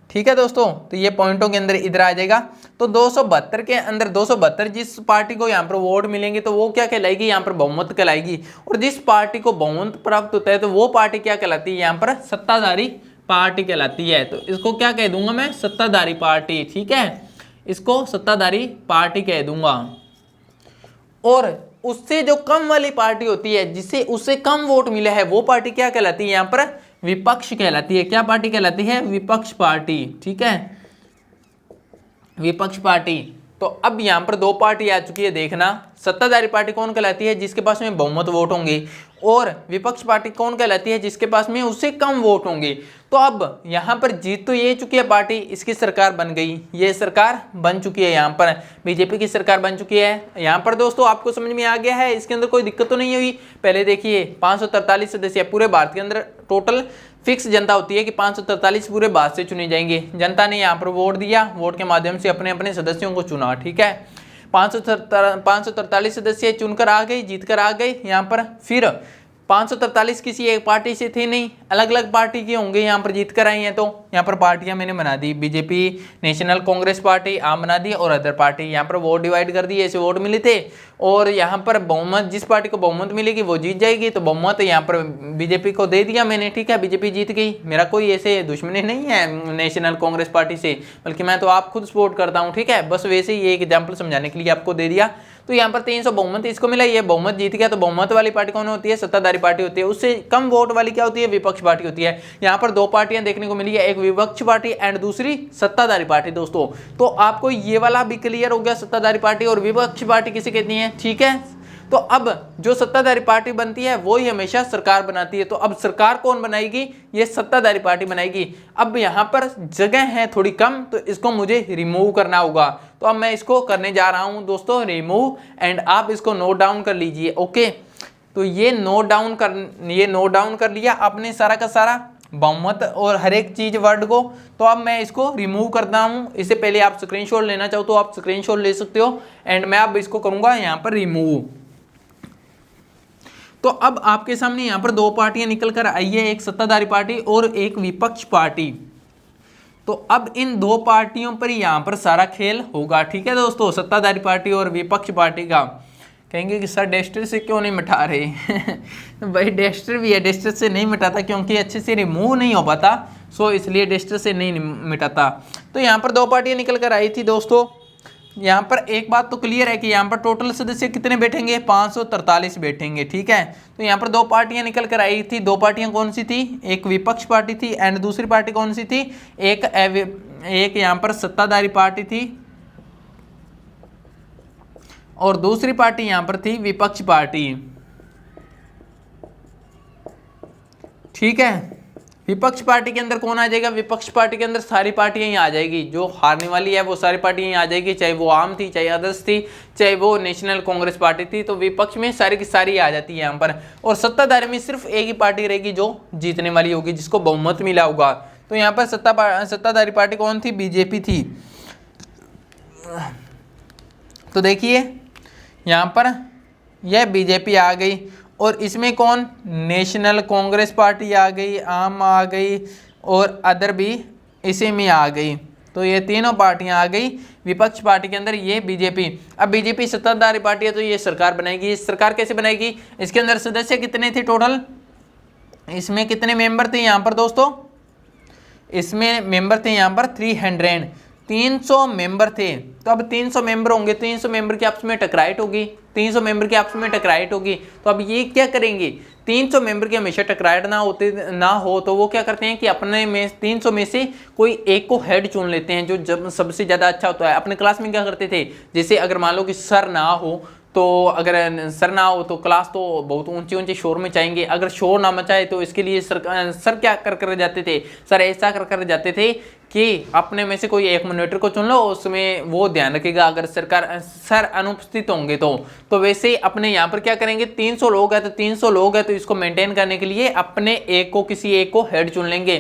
ठीक है दोस्तों, तो ये पॉइंटों के अंदर इधर आ जाएगा। तो 272 के अंदर 272 जिस पार्टी को यहाँ पर वोट मिलेंगे तो वो क्या कहलाएगी? यहाँ पर बहुमत कहलाएगी। और जिस पार्टी को बहुमत प्राप्त होता है तो वो पार्टी क्या कहलाती है? यहाँ पर सत्ताधारी पार्टी कहलाती है। तो इसको क्या कह दूंगा मैं? सत्ताधारी पार्टी, ठीक है, इसको सत्ताधारी पार्टी कह दूंगा। और उससे जो कम वाली पार्टी होती है, जिसे उससे कम वोट मिला है, वो पार्टी क्या कहलाती है? यहाँ पर विपक्ष कहलाती है। क्या पार्टी कहलाती है? विपक्ष पार्टी। ठीक है, विपक्ष पार्टी। तो अब यहां पर दो पार्टी आ चुकी है, देखना। सत्ताधारी पार्टी कौन कहलाती है? जिसके पास में बहुमत वोट होंगे। और विपक्ष पार्टी कौन कहलाती है? जिसके पास में उससे कम वोट होंगे। तो अब यहां पर जीत तो ये चुकी है पार्टी, इसकी सरकार बन गई, ये सरकार बन चुकी है, यहां पर बीजेपी की सरकार बन चुकी है। यहां पर दोस्तों आपको समझ में आ गया है, इसके अंदर कोई दिक्कत तो नहीं हुई। पहले देखिए 543 सदस्य पूरे भारत के अंदर टोटल फिक्स जनता होती है कि 543 पूरे भारत से चुने जाएंगे। जनता ने यहाँ पर वोट दिया, वोट के माध्यम से अपने अपने सदस्यों को चुना। ठीक है, 543 सदस्य चुनकर आ गए, जीतकर आ गए यहाँ पर। फिर 543 किसी एक पार्टी से थे नहीं, अलग अलग पार्टी के होंगे, यहाँ पर जीत कर आई हैं। तो यहाँ पर पार्टियां मैंने बना दी, बीजेपी, नेशनल कांग्रेस पार्टी, आम बना दी, और अदर पार्टी। यहाँ पर वोट डिवाइड कर दिए, ऐसे वोट मिले थे। और यहाँ पर बहुमत, जिस पार्टी को बहुमत मिलेगी वो जीत जाएगी। तो बहुमत यहाँ पर बीजेपी को दे दिया मैंने। ठीक है, बीजेपी जीत गई। मेरा कोई ऐसे दुश्मनी नहीं है नेशनल कांग्रेस पार्टी से, बल्कि मैं तो आप खुद सपोर्ट करता हूँ। ठीक है, बस वैसे ही एक एग्जाम्पल समझाने के लिए आपको दे दिया। तो यहाँ पर 300 बहुमत इसको मिला, ये बहुमत जीत गया। तो बहुमत वाली पार्टी कौन होती है? सत्ताधारी पार्टी होती है। उससे कम वोट वाली क्या होती है? विपक्ष पार्टी होती है। यहाँ पर दो पार्टियां देखने को मिली है, एक विपक्ष पार्टी एंड दूसरी सत्ताधारी पार्टी। दोस्तों तो आपको ये वाला भी क्लियर हो गया, सत्ताधारी पार्टी और विपक्ष पार्टी किसे कहती है। ठीक है, तो अब जो सत्ताधारी पार्टी बनती है वो ही हमेशा सरकार बनाती है। तो अब सरकार कौन बनाएगी? ये सत्ताधारी पार्टी बनाएगी। अब यहाँ पर जगह है थोड़ी कम, तो इसको मुझे रिमूव करना होगा। तो अब मैं इसको करने जा रहा हूँ दोस्तों, रिमूव, एंड आप इसको नोट डाउन कर लीजिए। ओके, तो ये नोट डाउन कर लिया आपने सारा का सारा, बहुमत और हर एक चीज वर्ड को। तो अब मैं इसको रिमूव करता हूँ। इससे पहले आप स्क्रीनशॉट लेना चाहो तो आप स्क्रीनशॉट ले सकते हो, एंड मैं अब इसको करूंगा यहाँ पर रिमूव। तो अब आपके सामने यहाँ पर दो पार्टियां निकल कर आई है, एक सत्ताधारी पार्टी और एक विपक्ष पार्टी। तो अब इन दो पार्टियों पर यहाँ पर सारा खेल होगा। ठीक है दोस्तों, सत्ताधारी पार्टी और विपक्ष पार्टी का। कहेंगे कि सर डेस्टर से क्यों नहीं मिटा रहे? भाई डेस्टर भी है, डेस्टर से नहीं मिटाता क्योंकि अच्छे से रिमूव नहीं हो पाता, सो इसलिए डेस्टर से नहीं मिटाता। तो यहाँ पर दो पार्टियां निकल कर आई थी दोस्तों। यहाँ पर एक बात तो क्लियर है कि यहाँ पर टोटल सदस्य कितने बैठेंगे? 543 बैठेंगे। ठीक है, तो यहाँ पर दो पार्टियां निकल कर आई थी। दो पार्टियां कौन सी थी? एक विपक्ष पार्टी थी एंड दूसरी पार्टी कौन सी थी? एक यहाँ पर सत्ताधारी पार्टी थी और दूसरी पार्टी यहाँ पर थी विपक्ष पार्टी। ठीक है, विपक्ष पार्टी के अंदर कौन आ जाएगा? विपक्ष पार्टी के अंदर सारी पार्टियां ही आ जाएगी। जो हारने वाली है वो सारी पार्टियां ही आ जाएगी, चाहे वो आम थी, चाहे अदर्स थी, चाहे वो नेशनल कांग्रेस पार्टी थी। तो विपक्ष में सारी की सारी आ जाती है यहाँ पर। और सत्ताधारी में सिर्फ एक ही पार्टी रहेगी जो जीतने वाली होगी, जिसको बहुमत मिला होगा। तो यहाँ पर सत्ताधारी पार्टी कौन थी? बीजेपी थी। तो देखिए यहाँ पर यह बीजेपी आ गई, और इसमें कौन? नेशनल कांग्रेस पार्टी आ गई, आम आ गई, और अदर भी इसी में आ गई। तो ये तीनों पार्टियां आ गई विपक्ष पार्टी के अंदर, ये बीजेपी। अब बीजेपी सत्ताधारी पार्टी है तो ये सरकार बनाएगी। सरकार कैसे बनाएगी? इसके अंदर सदस्य कितने थे टोटल? इसमें कितने मेंबर थे यहाँ पर दोस्तों? इसमें मेंबर थे यहाँ पर 300 मेंबर थे। तो अब 300 मेंबर होंगे, 300 मेंबर की आपस में टकराइट होगी, 300 मेंबर की आपस में टकराइट होगी। तो अब ये क्या करेंगे? 300 मेंबर की हमेशा टकराइट ना हो तो वो क्या करते हैं कि अपने में 300 में से कोई एक को हेड चुन लेते हैं, जो जब सबसे ज़्यादा अच्छा होता है। अपने क्लास में क्या करते थे, जैसे अगर मान लो कि सर ना हो, तो अगर सर ना हो तो क्लास तो बहुत ऊंचे ऊंचे शोर में चाहेंगे। अगर शोर ना मचाए तो इसके लिए सर क्या कर जाते थे? सर ऐसा कर जाते थे कि अपने में से कोई एक मॉनिटर को चुन लो, उसमें वो ध्यान रखेगा अगर सर अनुपस्थित होंगे तो वैसे ही अपने यहाँ पर क्या करेंगे? 300 लोग है तो 300 लोग है तो इसको मेंटेन करने के लिए अपने किसी एक को हेड चुन लेंगे।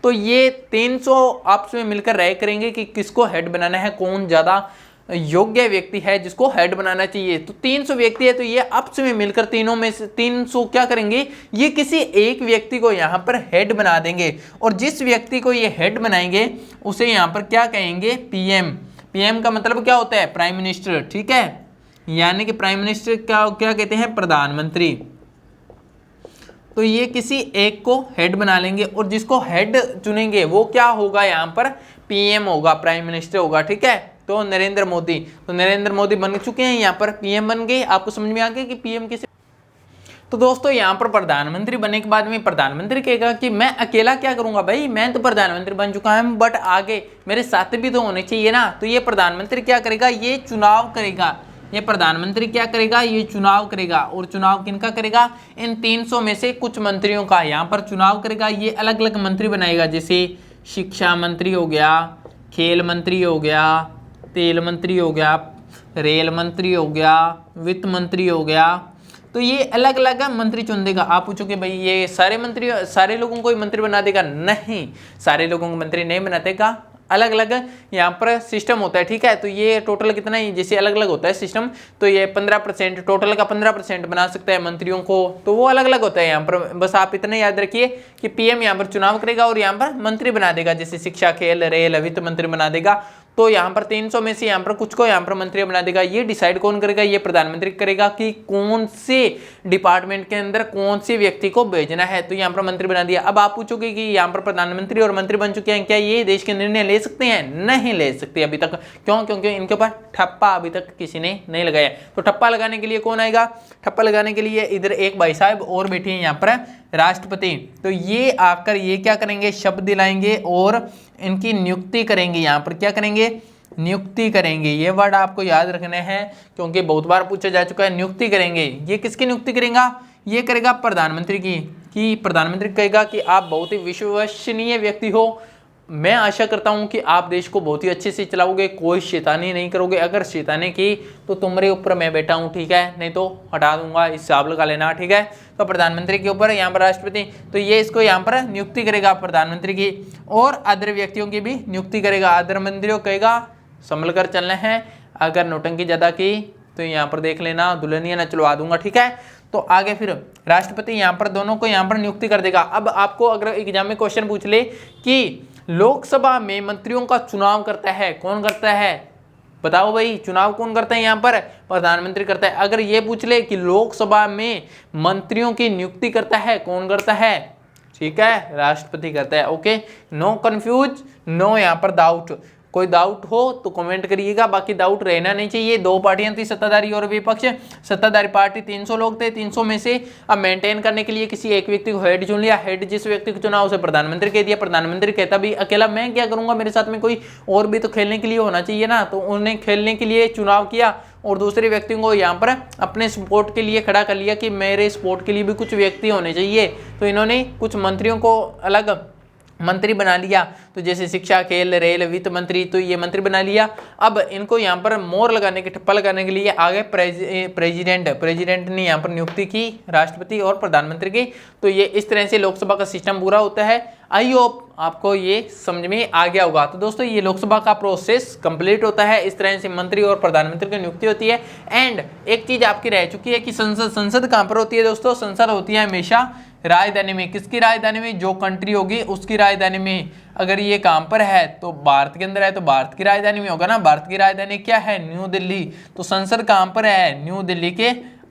तो ये 300 आपस में मिलकर राय करेंगे कि किसको हेड बनाना है, कौन ज़्यादा योग्य व्यक्ति है जिसको हेड बनाना चाहिए। तो 300 व्यक्ति है तो ये आपस में मिलकर तीनों में से 300 क्या करेंगे? ये किसी एक व्यक्ति को यहाँ पर हेड बना देंगे, और जिस व्यक्ति को ये हेड बनाएंगे उसे यहाँ पर क्या कहेंगे? पीएम। पीएम का मतलब क्या होता है? Prime minister. ठीक है, यानी कि प्राइम मिनिस्टर क्या कहते हैं? प्रधानमंत्री। तो ये किसी एक को हेड बना लेंगे, और जिसको हेड चुनेंगे वो क्या होगा? यहाँ पर पीएम होगा, प्राइम मिनिस्टर होगा। ठीक है, तो नरेंद्र मोदी, तो नरेंद्र मोदी बन चुके हैं यहाँ पर पीएम बन गए। आपको समझ में आ गया कि पीएम किसे। तो दोस्तों यहाँ पर प्रधानमंत्री बनने के बाद में प्रधानमंत्री कहेगा कि मैं अकेला क्या करूंगा भाई, मैं तो प्रधानमंत्री बन चुका हूं, बट आगे मेरे साथ भी तो होने चाहिए ना। तो ये प्रधानमंत्री क्या करेगा, ये चुनाव करेगा। ये प्रधानमंत्री क्या करेगा, ये चुनाव करेगा। और चुनाव किनका करेगा, इन 300 में से कुछ मंत्रियों का यहाँ पर चुनाव करेगा। ये अलग अलग मंत्री बनाएगा, जैसे शिक्षा मंत्री हो गया, खेल मंत्री हो गया, तेल मंत्री हो गया, रेल मंत्री हो गया, वित्त मंत्री हो गया। तो ये अलग अलग मंत्री चुन देगा। आप पूछोगे भाई ये सारे मंत्री सारे लोगों को मंत्री बना देगा, नहीं, सारे लोगों को मंत्री नहीं बना देगा, अलग अलग यहाँ पर सिस्टम होता है, ठीक है। तो ये टोटल कितना ही जैसे अलग अलग होता है सिस्टम, तो ये 15% टोटल का 15% बना सकता है मंत्रियों को, तो वो अलग अलग होता है यहाँ पर। बस आप इतना याद रखिए कि पीएम यहाँ पर चुनाव करेगा और यहाँ पर मंत्री बना देगा, जैसे शिक्षा, खेल, रेल, वित्त मंत्री बना देगा। तो यहाँ पर 300 में से यहाँ पर कुछ को यहाँ पर मंत्री बना देगा। ये डिसाइड कौन करेगा, ये प्रधानमंत्री करेगा कि कौन से डिपार्टमेंट के अंदर कौन से व्यक्ति को भेजना है। तो यहाँ पर मंत्री बना दिया। अब आप पूछोगे कि यहाँ पर प्रधानमंत्री और मंत्री बन चुके हैं, क्या ये देश के निर्णय ले सकते हैं? नहीं ले सकते अभी तक। क्यों? क्योंकि इनके ऊपर ठप्पा अभी तक किसी ने नहीं लगाया। तो ठप्पा लगाने के लिए कौन आएगा? ठप्पा लगाने के लिए इधर एक भाई साहब और बैठे हैं यहाँ पर, राष्ट्रपति। तो ये आकर ये क्या करेंगे, शब्द दिलाएंगे और इनकी नियुक्ति करेंगे। यहाँ पर क्या करेंगे, नियुक्ति करेंगे। ये वर्ड आपको याद रखने हैं क्योंकि बहुत बार पूछा जा चुका है। नियुक्ति करेंगे, ये किसकी नियुक्ति करेगा? ये करेगा प्रधानमंत्री की। कि प्रधानमंत्री कहेगा कि आप बहुत ही विश्वसनीय व्यक्ति हो, मैं आशा करता हूं कि आप देश को बहुत ही अच्छे से चलाओगे, कोई शैतानी नहीं करोगे, अगर शैतानी की तो तुम्हारे ऊपर मैं बैठा हूं, ठीक है, नहीं तो हटा दूंगा, हिसाब लगा लेना, ठीक है। तो प्रधानमंत्री के ऊपर यहाँ पर राष्ट्रपति, तो ये इसको यहाँ पर नियुक्ति करेगा प्रधानमंत्री की, और अदर व्यक्तियों की भी नियुक्ति करेगा। अदर मंत्रियों कहेगा संभल कर चलना है, अगर नौटंकी ज्यादा की तो यहाँ पर देख लेना, दुल्हनिया न चलवा दूंगा, ठीक है। तो आगे फिर राष्ट्रपति यहाँ पर दोनों को यहाँ पर नियुक्ति कर देगा। अब आपको अगर एग्जाम में क्वेश्चन पूछ ले कि लोकसभा में मंत्रियों का चुनाव करता है, कौन करता है? बताओ भाई, चुनाव कौन करता है? यहाँ पर प्रधानमंत्री करता है। अगर ये पूछ ले कि लोकसभा में मंत्रियों की नियुक्ति करता है, कौन करता है? ठीक है, राष्ट्रपति करता है। ओके, नो कंफ्यूज, नो यहाँ पर डाउट। कोई डाउट हो तो कमेंट करिएगा, बाकी डाउट रहना नहीं चाहिए। दो पार्टियां थी, सत्ताधारी और विपक्ष। सत्ताधारी पार्टी 300 लोग थे, 300 में से अब मेंटेन करने के लिए किसी एक व्यक्ति को हेड चुन लिया। हेड जिस व्यक्ति को चुना उसे प्रधानमंत्री कह दिया। प्रधानमंत्री कहता भी अकेला मैं क्या करूंगा, मेरे साथ में कोई और भी तो खेलने के लिए होना चाहिए ना। तो उन्हें खेलने के लिए चुनाव किया और दूसरे व्यक्तियों को यहाँ पर अपने सपोर्ट के लिए खड़ा कर लिया कि मेरे सपोर्ट के लिए भी कुछ व्यक्ति होने चाहिए। तो इन्होंने कुछ मंत्रियों को अलग मंत्री बना लिया। तो जैसे शिक्षा, खेल, रेल, वित्त मंत्री, तो ये मंत्री बना लिया। अब इनको यहाँ पर मोहर लगाने के, ठप्पा लगाने के लिए आगे प्रेसिडेंट ने यहाँ पर नियुक्ति की, राष्ट्रपति और प्रधानमंत्री की। तो ये इस तरह से लोकसभा का सिस्टम पूरा होता है। आई होप आपको ये समझ में आ गया होगा। तो दोस्तों ये लोकसभा का प्रोसेस कंप्लीट होता है, इस तरह से मंत्री और प्रधानमंत्री की नियुक्ति होती है। एंड एक चीज आपकी रह चुकी है कि संसद कहाँ पर होती है दोस्तों? संसद होती है हमेशा राजधानी में। किसकी राजधानी में? जो कंट्री होगी उसकी राजधानी में। अगर ये कहां पर है तो भारत के अंदर है तो भारत की राजधानी में होगा ना। भारत की राजधानी क्या है? न्यू दिल्ली। तो संसद कहां पर है? न्यू दिल्ली के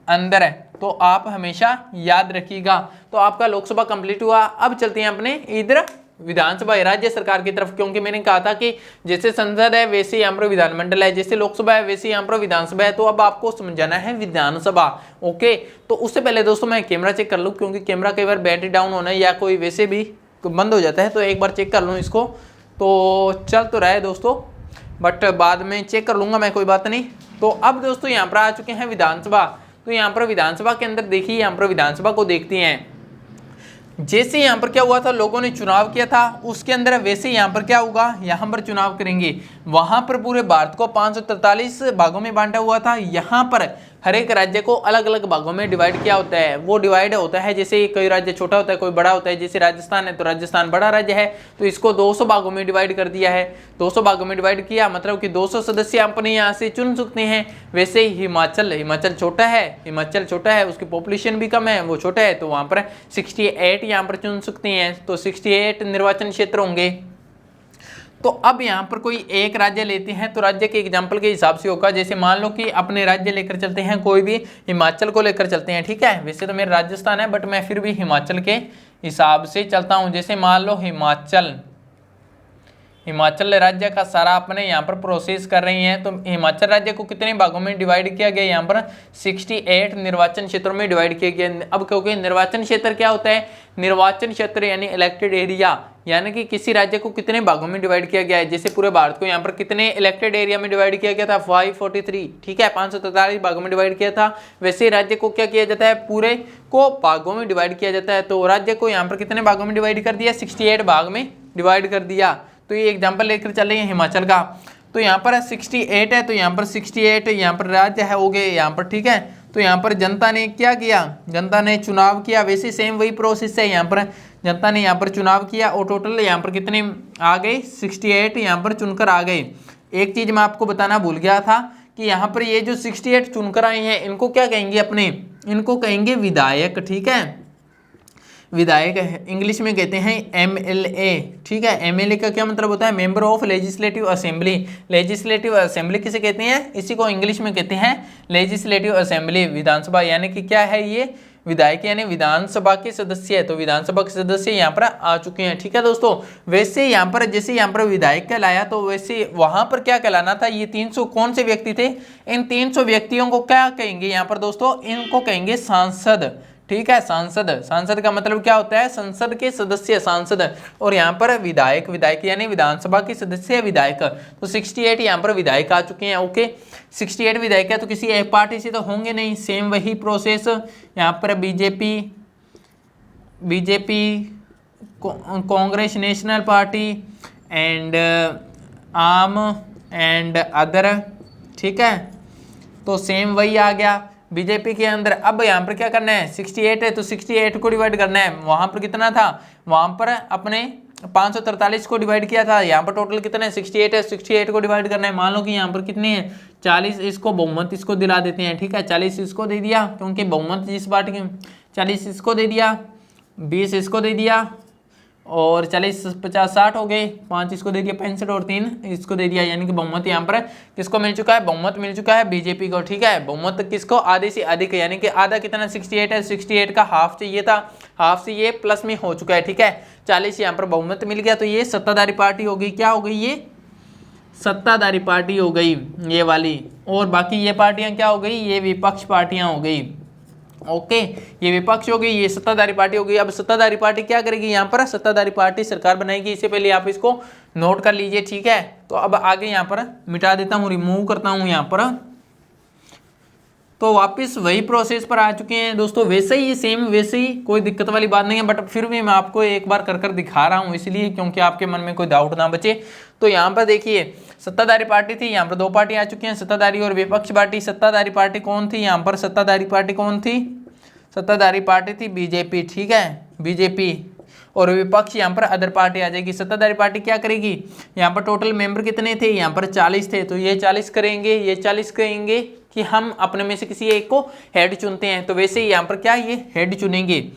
अंदर है। तो आप हमेशा याद रखिएगा। तो आपका लोकसभा कंप्लीट हुआ। अब चलते हैं अपने इधर विधानसभा राज्य सरकार की तरफ, क्योंकि मैंने कहा था कि जैसे संसद है वैसे यहाँ पर विधानमंडल है, जैसे लोकसभा है वैसे यहाँ पर विधानसभा है। तो अब आपको समझाना है विधानसभा। ओके, तो उससे पहले दोस्तों मैं कैमरा चेक कर लूँ, क्योंकि कैमरा कई बार बैटरी डाउन होना या कोई वैसे भी बंद हो जाता है, तो एक बार चेक कर लूँ इसको। तो चल तो रहा है दोस्तों, बट बाद में चेक कर लूँगा मैं, कोई बात नहीं। तो अब दोस्तों यहाँ पर आ चुके हैं विधानसभा। तो यहाँ पर विधानसभा के अंदर देखिए, यहाँ पर विधानसभा को देखते हैं। जैसे यहाँ पर क्या हुआ था, लोगों ने चुनाव किया था, उसके अंदर वैसे यहाँ पर क्या होगा, यहाँ पर चुनाव करेंगे। वहां पर पूरे भारत को 543 भागों में बांटा हुआ था। यहाँ पर हर एक राज्य को अलग अलग भागों में डिवाइड किया होता है। वो डिवाइड होता है, जैसे कोई राज्य छोटा होता है, कोई बड़ा होता है। जैसे राजस्थान है तो राजस्थान बड़ा राज्य है, तो इसको 200 भागों में डिवाइड कर दिया है। 200 भागों में डिवाइड किया मतलब कि 200 सदस्य अपने यहाँ से चुन सकते हैं। वैसे ही हिमाचल छोटा है, उसकी पॉपुलेशन भी कम है, वो छोटा है, तो वहाँ पर 68 यहाँ पर चुन सकते हैं। तो 68 निर्वाचन क्षेत्र होंगे। तो अब यहाँ पर कोई एक राज्य लेते हैं, तो राज्य के एग्जाम्पल के हिसाब से होगा। जैसे मान लो कि अपने राज्य लेकर चलते हैं, कोई भी हिमाचल को लेकर चलते हैं, ठीक है। वैसे तो मेरा राजस्थान है, बट मैं फिर भी हिमाचल के हिसाब से चलता हूँ। जैसे मान लो हिमाचल राज्य का सारा अपने यहाँ पर प्रोसेस कर रही हैं। तो हिमाचल राज्य को कितने भागों में डिवाइड किया गया, यहाँ पर 68 निर्वाचन क्षेत्रों में डिवाइड किया गया। अब क्योंकि निर्वाचन क्षेत्र क्या होता है, निर्वाचन क्षेत्र यानी इलेक्टेड एरिया, यानी कि किसी राज्य को कितने भागों में डिवाइड किया गया है। जैसे पूरे भारत को यहाँ पर कितने इलेक्टेड एरिया में डिवाइड किया गया था, 543, ठीक है, 543 भागों में डिवाइड किया था। वैसे राज्य को क्या किया जाता है, पूरे को भागों में डिवाइड किया जाता है। तो राज्य को यहाँ पर कितने भागों में डिवाइड कर दिया, 68 भाग में डिवाइड कर दिया। तो ये एग्जाम्पल लेकर चल रहे हैं हिमाचल का। तो यहाँ पर 68 है, तो यहाँ पर 68 यहाँ पर राज्य है हो गए यहाँ पर, ठीक है। तो यहाँ पर जनता ने क्या किया, जनता ने चुनाव किया। वैसे सेम वही प्रोसेस है, यहाँ पर जनता ने यहाँ पर चुनाव किया और टोटल यहाँ पर कितने आ गए, 68 यहाँ पर चुनकर आ गए। एक चीज मैं आपको बताना भूल गया था कि यहाँ पर ये जो 68 चुनकर आए हैं इनको क्या कहेंगे अपने, इनको कहेंगे विधायक, ठीक है। विधायक इंग्लिश में कहते हैं MLA, ठीक है। MLA का क्या मतलब होता है, member of legislative assembly. Legislative assembly किसे कहते हैं, इसी को इंग्लिश में कहते हैं लेजिस्लेटिव असेंबली, विधानसभा। यानी कि क्या है ये, विधायक यानी विधानसभा के सदस्य है। तो विधानसभा के सदस्य यहाँ पर आ चुके हैं, ठीक है दोस्तों। वैसे यहाँ पर जैसे यहाँ पर विधायक कहलाया, तो वैसे वहां पर क्या कहलाना था, ये 300 कौन से व्यक्ति थे, इन 300 व्यक्तियों को क्या कहेंगे यहाँ पर दोस्तों, इनको कहेंगे सांसद, ठीक है। सांसद, सांसद का मतलब क्या होता है, संसद के सदस्य, सांसद। और यहाँ पर विधायक, विधायक यानी विधानसभा के सदस्य विधायक। तो 68 यहाँ पर विधायक आ चुके हैं, ओके। 68 विधायक है, तो किसी एक पार्टी से तो होंगे नहीं, सेम वही प्रोसेस यहाँ पर BJP, Congress national party and आम एंड अदर, ठीक है। तो सेम वही आ गया बीजेपी के अंदर। अब यहाँ पर क्या करना है, 68 है तो 68 को डिवाइड करना है। वहां पर कितना था, वहां पर अपने 543 को डिवाइड किया था। यहाँ पर टोटल कितना है, 68 है, 68 को डिवाइड करना है। मान लो कि यहाँ पर कितने हैं, 40, इसको बहुमत इसको दिला देते हैं, ठीक है। 40 इसको दे दिया क्योंकि बहुमत जिस पार्टी के, 40 इसको दे दिया, 20 इसको दे दिया और 40 50 60 हो गए, 5 इसको दे दिया 65 और 3 इसको दे दिया। यानी कि बहुमत यहाँ पर किसको मिल चुका है, बहुमत मिल चुका है बीजेपी को, ठीक है। बहुमत किसको, आधे से अधिक, यानी कि आधा कितना 68 है, 68 का हाफ चाहिए था, हाफ से ये प्लस में हो चुका है, ठीक है। 40 यहाँ पर बहुमत मिल गया, तो ये सत्ताधारी पार्टी हो गई, क्या हो गई, ये सत्ताधारी पार्टी हो गई ये वाली। और बाकी ये पार्टियां क्या हो गई, ये विपक्ष पार्टियां हो गई, ओके। ये विपक्ष हो गई, ये सत्ताधारी पार्टी हो गई। अब सत्ताधारी पार्टी क्या करेगी, यहाँ पर सत्ताधारी पार्टी सरकार बनाएगी। इससे पहले आप इसको नोट कर लीजिए, ठीक है। तो अब आगे यहाँ पर मिटा देता हूँ, रिमूव करता हूँ यहाँ पर। तो वापस वही प्रोसेस पर आ चुके हैं दोस्तों, वैसे ही सेम, वैसे ही, कोई दिक्कत वाली बात नहीं है। बट फिर भी मैं आपको एक बार कर दिखा रहा हूँ, इसलिए क्योंकि आपके मन में कोई डाउट ना बचे। तो यहाँ पर देखिए सत्ताधारी पार्टी थी, यहाँ पर 2 पार्टी आ चुकी हैं, सत्ताधारी और विपक्ष पार्टी। सत्ताधारी पार्टी कौन थी, यहाँ पर सत्ताधारी पार्टी कौन थी, सत्ताधारी पार्टी थी बीजेपी, ठीक है, बीजेपी। और विपक्ष यहाँ पर अदर पार्टी आ जाएगी। सत्ताधारी पार्टी क्या करेगी, यहाँ पर टोटल मेंबर कितने थे, यहाँ पर 40 थे, तो ये 40 करेंगे, ये 40 करेंगे कि हम अपने में से किसी एक को हेड चुनते हैं। तो वैसे ही यहाँ पर क्या, ये हेड चुनेंगे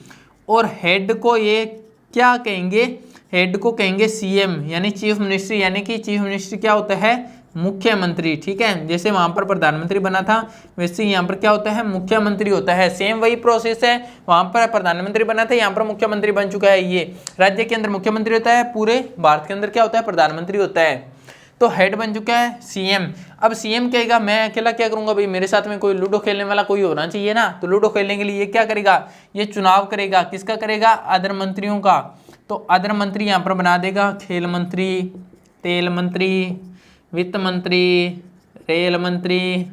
और हेड को ये क्या कहेंगे, हेड को कहेंगे CM यानी चीफ मिनिस्टर। यानी कि चीफ मिनिस्टर क्या होता है, मुख्यमंत्री, ठीक है। जैसे वहां पर प्रधानमंत्री बना था, वैसे यहाँ पर क्या होता है, मुख्यमंत्री होता है। सेम वही प्रोसेस है, वहां पर प्रधानमंत्री बना था, यहाँ पर मुख्यमंत्री बन चुका है। ये राज्य के अंदर मुख्यमंत्री होता है, पूरे भारत के अंदर क्या होता है, प्रधानमंत्री होता है। तो हेड बन चुका है CM। अब CM कहेगा मैं अकेला क्या करूंगा भाई, मेरे साथ में कोई लूडो खेलने वाला कोई होना चाहिए ना। तो लूडो खेलने के लिए ये क्या करेगा, ये चुनाव करेगा, किसका करेगा, अदर मंत्रियों का। तो अदर मंत्री यहाँ पर बना देगा, खेल मंत्री, तेल मंत्री, वित्त मंत्री, रेल मंत्री,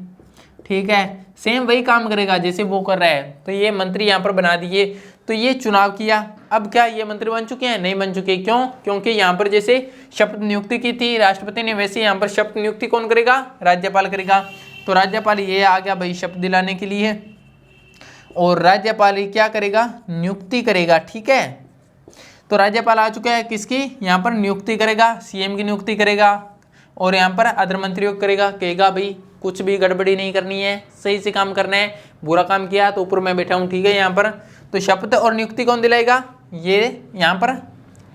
ठीक है। सेम वही काम करेगा जैसे वो कर रहा है। तो ये मंत्री यहाँ पर बना दिए, तो ये चुनाव किया। अब क्या ये मंत्री बन चुके हैं, नहीं बन चुके, क्यों, क्योंकि यहाँ पर जैसे शपथ नियुक्ति की थी राष्ट्रपति ने, वैसे यहाँ पर शपथ नियुक्ति कौन करेगा, राज्यपाल करेगा। तो राज्यपाल ये आ गया भाई शपथ दिलाने के लिए, और राज्यपाल ही क्या करेगा, नियुक्ति करेगा, ठीक है। तो राज्यपाल आ चुका है, किसकी, यहाँ पर नियुक्ति करेगा, CM की नियुक्ति करेगा। और यहाँ पर अदर मंत्रियों करेगा, कहेगा भाई कुछ भी गड़बड़ी नहीं करनी है, सही से काम करना है, बुरा काम किया तो ऊपर मैं बैठा हूँ, ठीक है। यहाँ पर तो शपथ और नियुक्ति कौन दिलाएगा, ये यहाँ पर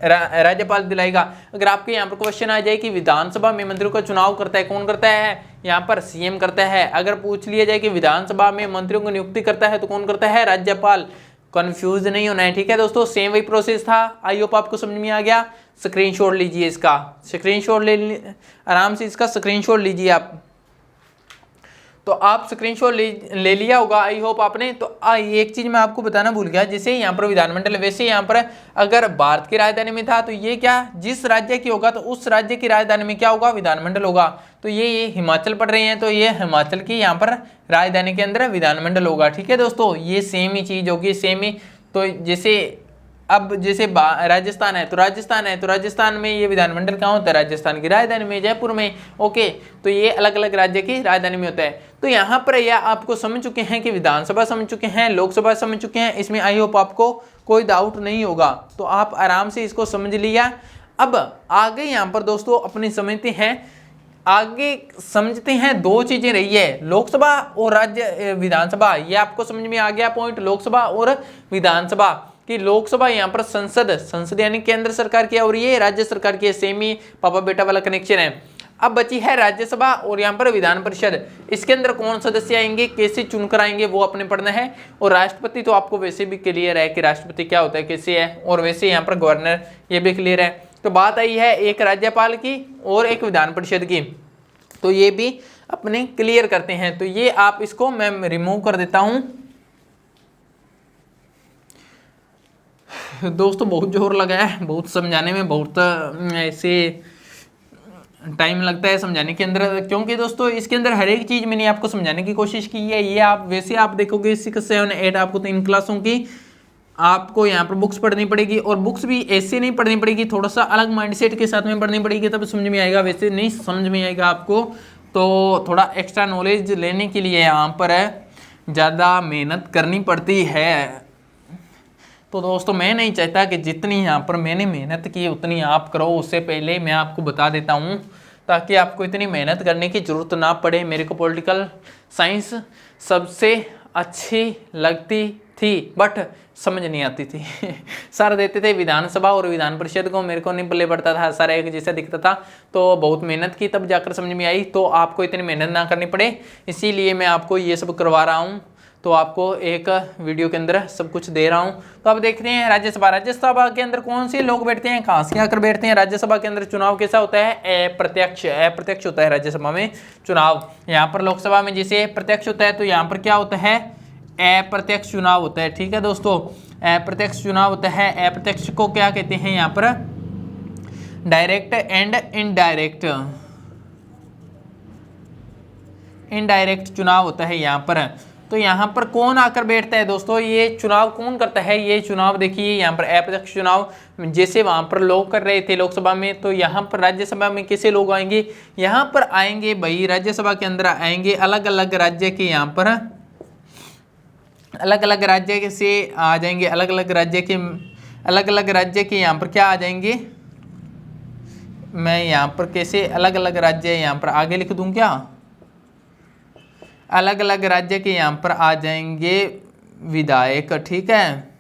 राज्यपाल दिलाएगा। अगर आपके यहाँ पर क्वेश्चन आ जाए कि विधानसभा में मंत्रियों का चुनाव करता है, कौन करता है, यहाँ पर CM करता है। अगर पूछ लिया जाए कि विधानसभा में मंत्रियों की नियुक्ति करता है तो कौन करता है, राज्यपाल। कंफ्यूज नहीं होना है, ठीक है दोस्तों। सेम वही प्रोसेस था, आई होप आपको समझ में आ गया। स्क्रीनशॉट लीजिए इसका, स्क्रीनशॉट आराम से इसका स्क्रीनशॉट लीजिए आप। तो आप स्क्रीनशॉट ले लिया होगा आई होप आपने। तो एक चीज मैं आपको बताना भूल गया, जैसे यहाँ पर विधानमंडल, वैसे यहाँ पर अगर भारत की राजधानी में था तो ये क्या, जिस राज्य की होगा तो उस राज्य की राजधानी में क्या होगा, विधानमंडल होगा। तो ये हिमाचल पढ़ रहे हैं तो ये हिमाचल की यहाँ पर राजधानी के अंदर विधानमंडल होगा, ठीक है दोस्तों। ये सेम ही चीज होगी, सेम ही। तो जैसे अब जैसे राजस्थान है तो राजस्थान में ये विधानमंडल कहाँ होता है, राजस्थान की राजधानी में, जयपुर में। ओके, तो ये अलग अलग राज्य की राजधानी में होता है। तो यहाँ पर यह आपको समझ चुके हैं कि विधानसभा समझ चुके हैं, लोकसभा समझ चुके हैं, इसमें आई होप आपको कोई डाउट नहीं होगा। तो आप आराम से इसको समझ लिया। अब आगे यहाँ पर दोस्तों अपनी समझते हैं, आगे समझते हैं दो चीजें रही है, लोकसभा और राज्य विधानसभा। ये आपको समझ में आ गया पॉइंट, लोकसभा और विधानसभा कि लोकसभा यहाँ पर संसद यानी केंद्र सरकार की है, और ये राज्य सरकार की है। सेम ही पापा बेटा वाला कनेक्शन है। अब बची है राज्यसभा और यहाँ पर विधान परिषद। इसके अंदर कौन सदस्य आएंगे, कैसे चुनकर आएंगे, वो अपने पढ़ना है। और राष्ट्रपति तो आपको वैसे भी क्लियर है कि राष्ट्रपति क्या होता है, कैसे है, और वैसे यहाँ पर गवर्नर, ये भी क्लियर है। तो बात आई है एक राज्यपाल की और एक विधान परिषद की, तो ये भी अपने क्लियर करते हैं। तो ये आप इसको मैं रिमूव कर देता हूं। दोस्तों बहुत जोर लगा है, बहुत समझाने में बहुत ऐसे टाइम लगता है समझाने के अंदर, क्योंकि दोस्तों इसके अंदर हर एक चीज मैंने आपको समझाने की कोशिश की है। ये आप वैसे आप देखोगे 6, 7, 8 आपको 3 क्लासों की आपको यहाँ पर बुक्स पढ़नी पड़ेगी, और बुक्स भी ऐसे नहीं पढ़नी पड़ेगी, थोड़ा सा अलग माइंडसेट के साथ में पढ़नी पड़ेगी, तब समझ में आएगा, वैसे नहीं समझ में आएगा आपको। तो थोड़ा एक्स्ट्रा नॉलेज लेने के लिए यहाँ पर ज़्यादा मेहनत करनी पड़ती है। तो दोस्तों मैं नहीं चाहता कि जितनी यहाँ पर मैंने मेहनत की उतनी आप करो, उससे पहले मैं आपको बता देता हूँ ताकि आपको इतनी मेहनत करने की ज़रूरत ना पड़े। मेरे को पॉलिटिकल साइंस सबसे अच्छी लगती थी बट समझ नहीं आती थी सर देते थे विधानसभा और विधान परिषद को, मेरे को नहीं पल्ले पड़ता था, सारा एक जैसा दिखता था। तो बहुत मेहनत की तब जाकर समझ में आई। तो आपको इतनी मेहनत ना करनी पड़े, इसीलिए मैं आपको ये सब करवा रहा हूँ। तो आपको एक वीडियो के अंदर सब कुछ दे रहा हूं। तो अब देखते हैं राज्यसभा। राज्यसभा के अंदर कौन से लोग बैठते हैं, कहां से आकर बैठते हैं। राज्यसभा के अंदर चुनाव कैसा होता है, अप्रत्यक्ष होता है राज्यसभा में चुनाव। यहाँ पर लोकसभा में जैसे प्रत्यक्ष होता है, तो यहाँ पर क्या होता है, अप्रत्यक्ष चुनाव होता है, ठीक है दोस्तों। अप्रत्यक्ष चुनाव होता है। अप्रत्यक्ष को क्या कहते हैं यहाँ पर, डायरेक्ट एंड इनडायरेक्ट चुनाव होता है यहाँ पर। तो यहाँ पर कौन आकर बैठता है दोस्तों, ये चुनाव कौन करता है, ये चुनाव देखिए यहाँ पर अप्रत्यक्ष चुनाव जैसे वहाँ पर लोग कर रहे थे लोकसभा में, तो यहाँ पर राज्यसभा में कैसे लोग आएंगे, यहाँ पर आएंगे भाई राज्यसभा के अंदर आएंगे अलग अलग राज्य के, यहाँ पर अलग अलग राज्य से आ जाएंगे, अलग अलग राज्य के यहाँ पर क्या आ जाएंगे, मैं यहाँ पर कैसे अलग अलग राज्य यहाँ पर आगे लिख दूँ क्या, अलग अलग राज्य के यहाँ पर आ जाएंगे विधायक, ठीक है।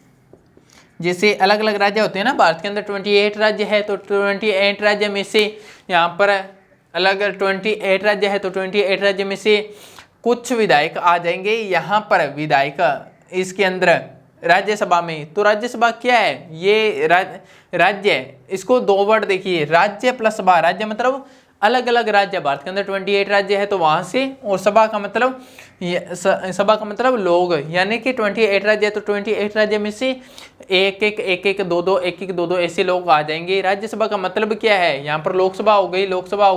जैसे अलग अलग राज्य होते हैं ना, भारत के अंदर 28 राज्य है, तो 28 राज्य में से यहाँ पर अलग 28 राज्य है, तो 28 राज्य में से कुछ विधायक आ जाएंगे यहाँ पर विधायक इसके अंदर राज्यसभा में। तो राज्यसभा क्या है, ये राज्य, इसको 2 वर्ड देखिए, राज्य प्लस सभा। राज्य मतलब अलग अलग राज्य, भारत के अंदर 28 राज्य है तो वहां से, और सभा का मतलब लोग, यानी कि 28 राज्य है तो 28 राज्य में से एक 2 ऐसे लोग आ जाएंगे। राज्यसभा का मतलब क्या है, यहाँ पर लोकसभा हो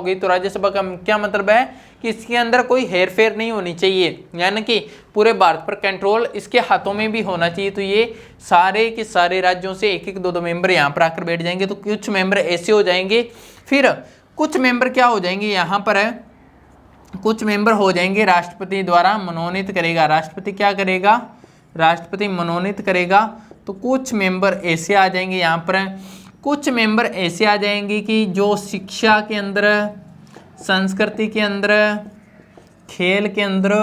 गई, तो राज्यसभा का क्या मतलब है कि इसके अंदर कोई हेरफेर नहीं होनी चाहिए, यानी कि पूरे भारत पर कंट्रोल इसके हाथों में भी होना चाहिए। तो ये सारे के सारे राज्यों से 2 मेंबर यहाँ पर आकर बैठ जाएंगे। तो कुछ मेंबर ऐसे हो जाएंगे, फिर कुछ मेंबर क्या हो जाएंगे यहाँ पर है, कुछ मेंबर हो जाएंगे राष्ट्रपति द्वारा मनोनीत करेगा। राष्ट्रपति क्या करेगा, राष्ट्रपति मनोनीत करेगा। तो कुछ मेंबर ऐसे आ जाएंगे यहाँ पर, कुछ मेंबर ऐसे आ जाएंगे कि जो शिक्षा के अंदर, संस्कृति के अंदर, खेल के अंदर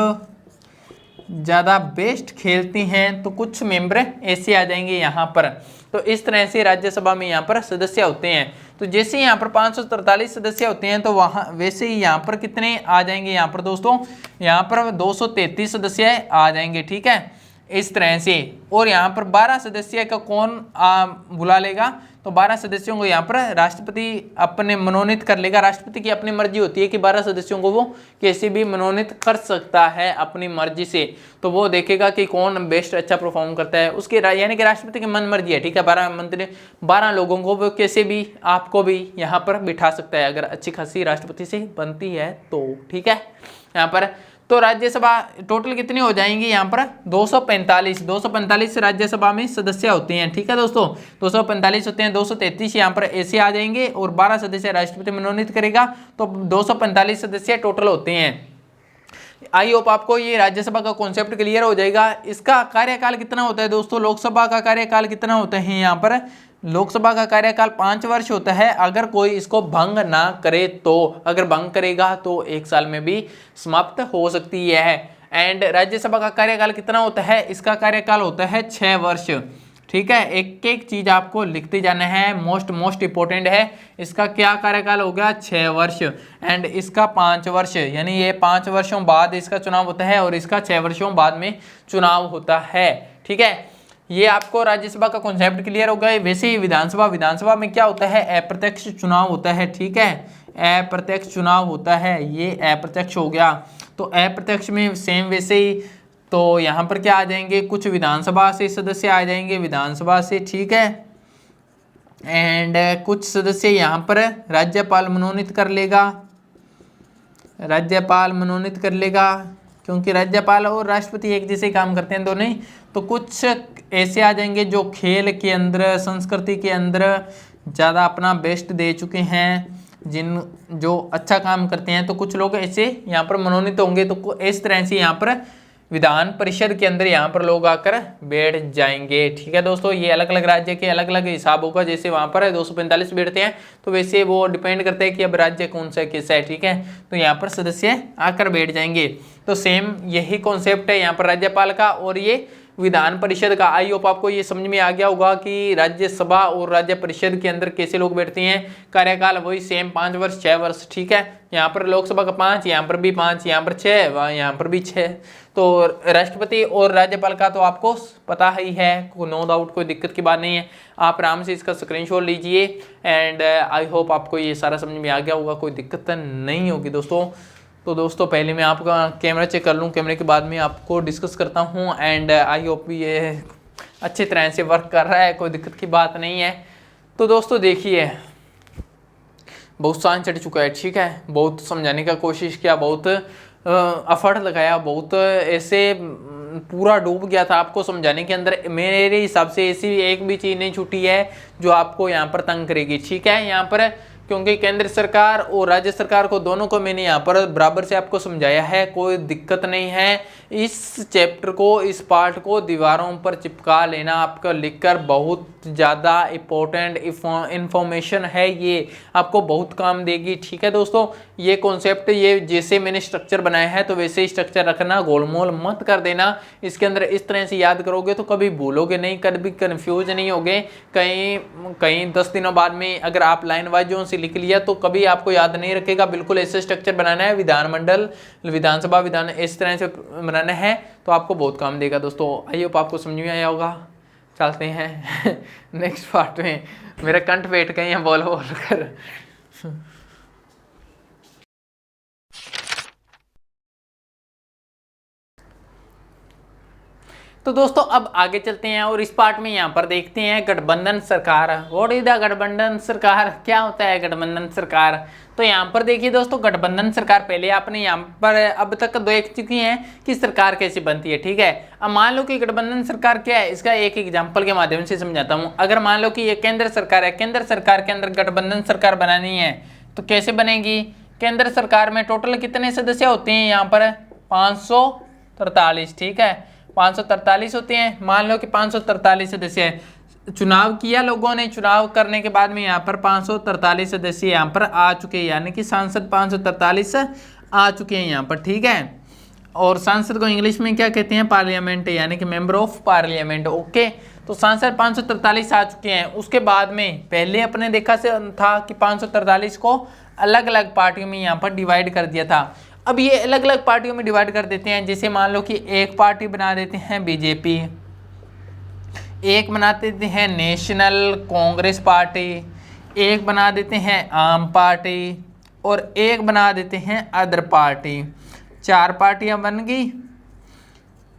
ज़्यादा बेस्ट खेलती हैं, तो कुछ मेंबर ऐसे आ जाएंगे यहाँ पर। तो इस तरह से राज्यसभा में यहाँ पर सदस्य होते हैं। तो जैसे यहाँ पर 543 सदस्य होते हैं, तो वहाँ वैसे ही यहाँ पर कितने आ जाएंगे, यहाँ पर दोस्तों यहाँ पर 233 सदस्य आ जाएंगे, ठीक है। इस तरह से। और यहाँ पर 12 सदस्य का कौन बुला लेगा, तो 12 सदस्यों को यहाँ पर राष्ट्रपति अपने मनोनीत कर लेगा। राष्ट्रपति की अपनी मर्जी होती है कि 12 सदस्यों को वो कैसे भी मनोनीत कर सकता है अपनी मर्जी से। तो वो देखेगा कि कौन बेस्ट अच्छा परफॉर्म करता है उसके, यानी कि राष्ट्रपति की मन मर्जी है, ठीक है। 12 मंत्री 12 लोगों को वो कैसे भी आपको भी यहाँ पर बिठा सकता है अगर अच्छी खासी राष्ट्रपति से बनती है तो, ठीक है। यहाँ पर तो राज्यसभा टोटल कितनी हो जाएंगी, यहाँ पर 245 राज्यसभा में सदस्य होते हैं, ठीक है दोस्तों। 245 होते हैं, 233 यहाँ पर ऐसे आ जाएंगे और 12 सदस्य राष्ट्रपति मनोनीत करेगा, तो 245 सदस्य टोटल होते हैं। आई होप आपको ये राज्यसभा का कॉन्सेप्ट क्लियर हो जाएगा। इसका कार्यकाल कितना होता है दोस्तों, लोकसभा का कार्यकाल कितना होता है, यहाँ पर लोकसभा का कार्यकाल 5 वर्ष होता है अगर कोई इसको भंग ना करे तो। अगर भंग करेगा तो 1 साल में भी समाप्त हो सकती है। एंड राज्यसभा का कार्यकाल कितना होता है, इसका कार्यकाल होता है 6 वर्ष, ठीक है। एक एक चीज आपको लिखते जाना है, मोस्ट इंपोर्टेंट है। इसका क्या कार्यकाल हो गया, 6 वर्ष, एंड इसका 5 वर्ष, यानी ये 5 वर्षों बाद इसका चुनाव होता है और इसका 6 वर्षों बाद में चुनाव होता है, ठीक है। ये आपको राज्यसभा का कॉन्सेप्ट क्लियर हो गया। वैसे ही विधानसभा में क्या होता है, अप्रत्यक्ष चुनाव होता है, ठीक है। अप्रत्यक्ष चुनाव होता है, ये अप्रत्यक्ष हो गया। तो अप्रत्यक्ष में सेम वैसे ही, तो यहाँ पर क्या आ जाएंगे, कुछ विधानसभा से सदस्य आ जाएंगे, विधानसभा से, ठीक है। एंड कुछ सदस्य यहाँ पर राज्यपाल मनोनीत कर लेगा, क्योंकि राज्यपाल और राष्ट्रपति एक जैसे काम करते हैं दोनों ही। तो कुछ ऐसे आ जाएंगे जो खेल के अंदर, संस्कृति के अंदर ज़्यादा अपना बेस्ट दे चुके हैं, जो अच्छा काम करते हैं। तो कुछ लोग ऐसे यहाँ पर मनोनीत होंगे। तो इस तरह से यहाँ पर विधान परिषद के अंदर यहाँ पर लोग आकर बैठ जाएंगे, ठीक है दोस्तों। ये अलग अलग राज्य के अलग अलग हिसाब होगा, जैसे वहाँ पर 245 बैठते हैं तो वैसे वो डिपेंड करता है कि अब राज्य कौन सा कैसा है, ठीक है। तो यहाँ पर सदस्य आकर बैठ जाएंगे। तो सेम यही कॉन्सेप्ट है यहाँ पर राज्यपाल का और ये विधान परिषद का। आई होप आपको ये समझ में आ गया होगा कि राज्यसभा और राज्य परिषद के अंदर कैसे लोग बैठते हैं। कार्यकाल वही सेम 5 वर्ष 6 वर्ष, ठीक है। यहाँ पर लोकसभा का 5, यहाँ पर भी 5, यहाँ पर 6, यहाँ पर भी 6। तो राष्ट्रपति और राज्यपाल का तो आपको पता ही है, नो डाउट, कोई दिक्कत की बात नहीं है। आप आराम से इसका स्क्रीनशॉट लीजिए एंड आई होप आपको ये सारा समझ में आ गया होगा, कोई दिक्कत नहीं होगी दोस्तों। तो दोस्तों पहले मैं आपका कैमरा चेक कर लूँ, कैमरे के बाद में आपको डिस्कस करता हूँ एंड आई होप ये अच्छी तरह से वर्क कर रहा है, कोई दिक्कत की बात नहीं है। तो दोस्तों देखिए, बहुत शान चढ़ चुका है, ठीक है। बहुत समझाने का कोशिश किया, बहुत एफर्ट लगाया, बहुत ऐसे पूरा डूब गया था आपको समझाने के अंदर। मेरे हिसाब से ऐसी एक भी चीज़ नहीं छूटी है जो आपको यहाँ पर तंग करेगी, ठीक है। यहाँ पर क्योंकि केंद्र सरकार और राज्य सरकार को दोनों को मैंने यहाँ पर बराबर से आपको समझाया है, कोई दिक्कत नहीं है। इस चैप्टर को, इस पार्ट को दीवारों पर चिपका लेना आपका लिखकर, बहुत ज़्यादा इम्पोर्टेंट इंफॉर्मेशन है, ये आपको बहुत काम देगी, ठीक है दोस्तों। ये कॉन्सेप्ट, ये जैसे मैंने स्ट्रक्चर बनाया है तो वैसे ही स्ट्रक्चर रखना, गोलमोल मत कर देना। इसके अंदर इस तरह से याद करोगे तो कभी भूलोगे नहीं, कभी कंफ्यूज नहीं होगे। कहीं 10 दिनों बाद में अगर आप लाइन वाइज जो लिख लिया तो कभी आपको याद नहीं रखेगा। बिल्कुल ऐसे स्ट्रक्चर बनाना है, विधानमंडल, विधानसभा, विधान इस तरह से बनाना है तो आपको बहुत काम देगा दोस्तों। आई होप आपको समझ में आया होगा। चलते हैं नेक्स्ट पार्ट में। मेरा कंठ बैठ गए हैं बोल कर। तो दोस्तों अब आगे चलते हैं और इस पार्ट में यहाँ पर देखते हैं गठबंधन सरकार। व्हाट इज द गठबंधन सरकार, क्या होता है गठबंधन सरकार। तो यहाँ पर देखिए दोस्तों, गठबंधन सरकार पहले आपने यहाँ पर अब तक देख चुकी हैं कि सरकार कैसे बनती है, ठीक है। अब मान लो कि गठबंधन सरकार क्या है, इसका एक एग्जाम्पल के माध्यम से समझाता हूँ। अगर मान लो कि ये केंद्र सरकार है, केंद्र सरकार के अंदर गठबंधन सरकार बनानी है तो कैसे बनेगी। केंद्र सरकार में टोटल कितने सदस्य होते हैं, यहाँ पर 543, ठीक है। 543 होते हैं। मान लो कि 543 सदस्य है, चुनाव किया लोगों ने, चुनाव करने के बाद में यहाँ पर 543 सदस्य यहाँ पर आ चुके हैं, यानी कि सांसद 543 आ चुके हैं यहाँ पर, ठीक है। और सांसद को इंग्लिश में क्या कहते हैं, पार्लियामेंट, यानी कि मेंबर ऑफ पार्लियामेंट, ओके। तो सांसद 543 आ चुके हैं। उसके बाद में पहले अपने देखा से था कि 543 को अलग अलग पार्टियों में यहाँ पर डिवाइड कर दिया था। अब ये अलग अलग पार्टियों में डिवाइड कर देते हैं। जैसे मान लो कि एक पार्टी बना देते हैं बीजेपी, एक बना देते हैं नेशनल कांग्रेस पार्टी, एक बना देते हैं आम पार्टी और एक बना देते हैं अदर पार्टी। 4 पार्टियां बन गई।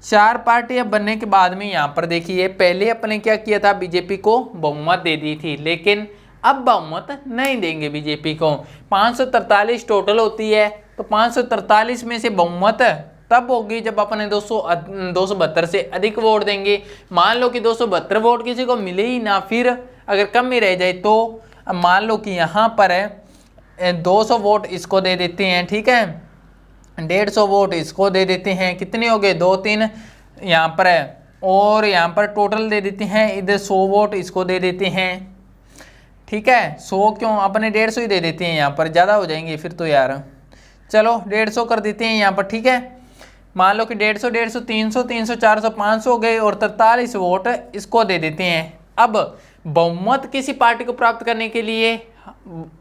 4 पार्टियां बनने के बाद में यहाँ पर देखिए, पहले अपने क्या किया था, बीजेपी को बहुमत दे दी थी, लेकिन अब बहुमत नहीं देंगे बीजेपी को। 543 टोटल होती है, तो 543 में से बहुमत तब होगी जब अपने 272 से अधिक वोट देंगे। मान लो कि 272 वोट किसी को मिले ही ना, फिर अगर कम ही रह जाए तो अब मान लो कि यहाँ पर 200 वोट इसको दे देते हैं, ठीक है, 150 वोट इसको दे देते हैं, कितने हो गए, 2 3 यहाँ पर है, और यहाँ पर टोटल दे देते हैं इधर 100 वोट इसको दे देते हैं, ठीक है। 100 क्यों, अपने 150 ही दे देते हैं, यहाँ पर ज़्यादा हो जाएंगे फिर तो यार, चलो 150 कर देते हैं यहाँ पर, ठीक है। मान लो कि 150 150 300 300 400 500 हो गए और 43 वोट इसको दे देते हैं। अब बहुमत किसी पार्टी को प्राप्त करने के लिए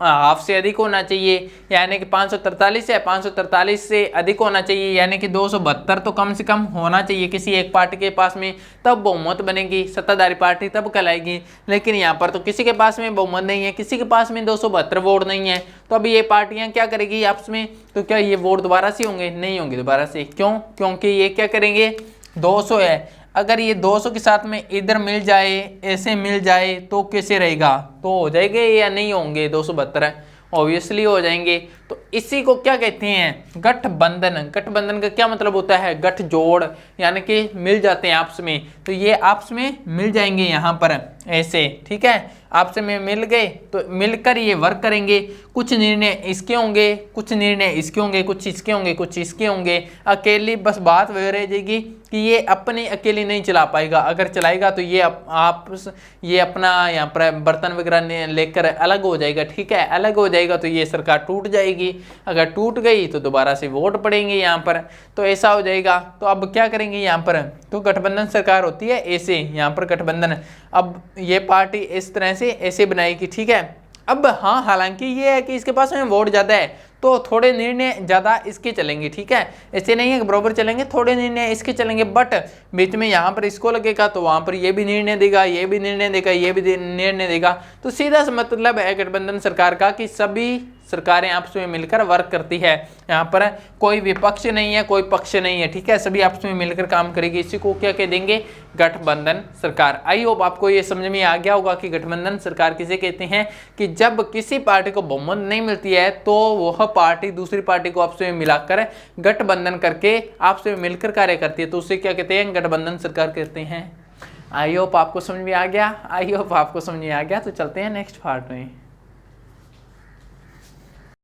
हाफ से अधिक होना चाहिए, यानी कि 543 है, 543 से अधिक होना चाहिए, यानी कि 272 तो कम से कम होना चाहिए किसी एक पार्टी के पास में, तब बहुमत बनेगी, सत्ताधारी पार्टी तब कहलाएगी। लेकिन यहाँ पर तो किसी के पास में बहुमत नहीं है, किसी के पास में 272 वोट नहीं है, तो अभी ये पार्टियां क्या करेगी आपस में, तो क्या ये वोट दोबारा से होंगे, नहीं होंगे दोबारा से। क्यों, क्योंकि ये क्या करेंगे, 200 है, अगर ये 200 के साथ में इधर मिल जाए, ऐसे मिल जाए तो कैसे रहेगा, तो हो जाएंगे या नहीं होंगे, 272 ऑब्वियसली हो जाएंगे। तो इसी को क्या कहते हैं, गठबंधन। गठबंधन का क्या मतलब होता है, गठजोड़, यानी कि मिल जाते हैं आपस में, तो ये आपस में मिल जाएंगे यहाँ पर ऐसे, ठीक है, आपस में मिल गए तो मिलकर ये वर्क करेंगे। कुछ निर्णय इसके होंगे, कुछ निर्णय इसके होंगे, कुछ इसके होंगे, कुछ इसके होंगे। अकेली बस बात वह रह जाएगी कि ये अपनी अकेली नहीं चला पाएगा, अगर चलाएगा तो ये ये अपना यहाँ पर बर्तन वगैरह लेकर अलग हो जाएगा, ठीक है, अलग हो जाएगा तो ये सरकार टूट जाएगी, अगर टूट गई तो दोबारा से वोट पड़ेंगे यहाँ पर, तो ऐसा हो जाएगा। तो अब क्या करेंगे यहाँ पर, तो गठबंधन सरकार होती है ऐसे, यहाँ पर गठबंधन, अब ये पार्टी इस तरह से ऐसे बनाएगी, ठीक है। अब हाँ, हालांकि ये है कि इसके पास में वोट ज़्यादा है तो थोड़े निर्णय ज़्यादा इसके चलेंगे, ठीक है, ऐसे नहीं है कि बराबर चलेंगे, थोड़े निर्णय इसके चलेंगे, बट बीच में यहाँ पर इसको लगेगा तो वहाँ पर ये भी निर्णय देगा, ये भी निर्णय देगा, ये भी निर्णय देगा। तो सीधा सा मतलब है गठबंधन सरकार का कि सभी सरकारें आपस में मिलकर वर्क करती है, यहाँ पर कोई विपक्ष नहीं है, कोई पक्ष नहीं है, ठीक है, सभी आपस में मिलकर काम करेगी। इसी को क्या कह देंगे, गठबंधन सरकार। आई होप आपको ये समझ में आ गया होगा कि गठबंधन सरकार किसे कहते हैं, कि जब किसी पार्टी को बहुमत नहीं मिलती है तो वह पार्टी दूसरी पार्टी को आपस में मिलाकर गठबंधन करके आपस में मिलकर कार्य करती है, तो उसे क्या कहते हैं, गठबंधन सरकार कहते हैं। आई होप आपको समझ में आ गया, आई होप आपको समझ में आ गया। तो चलते हैं नेक्स्ट पार्ट में।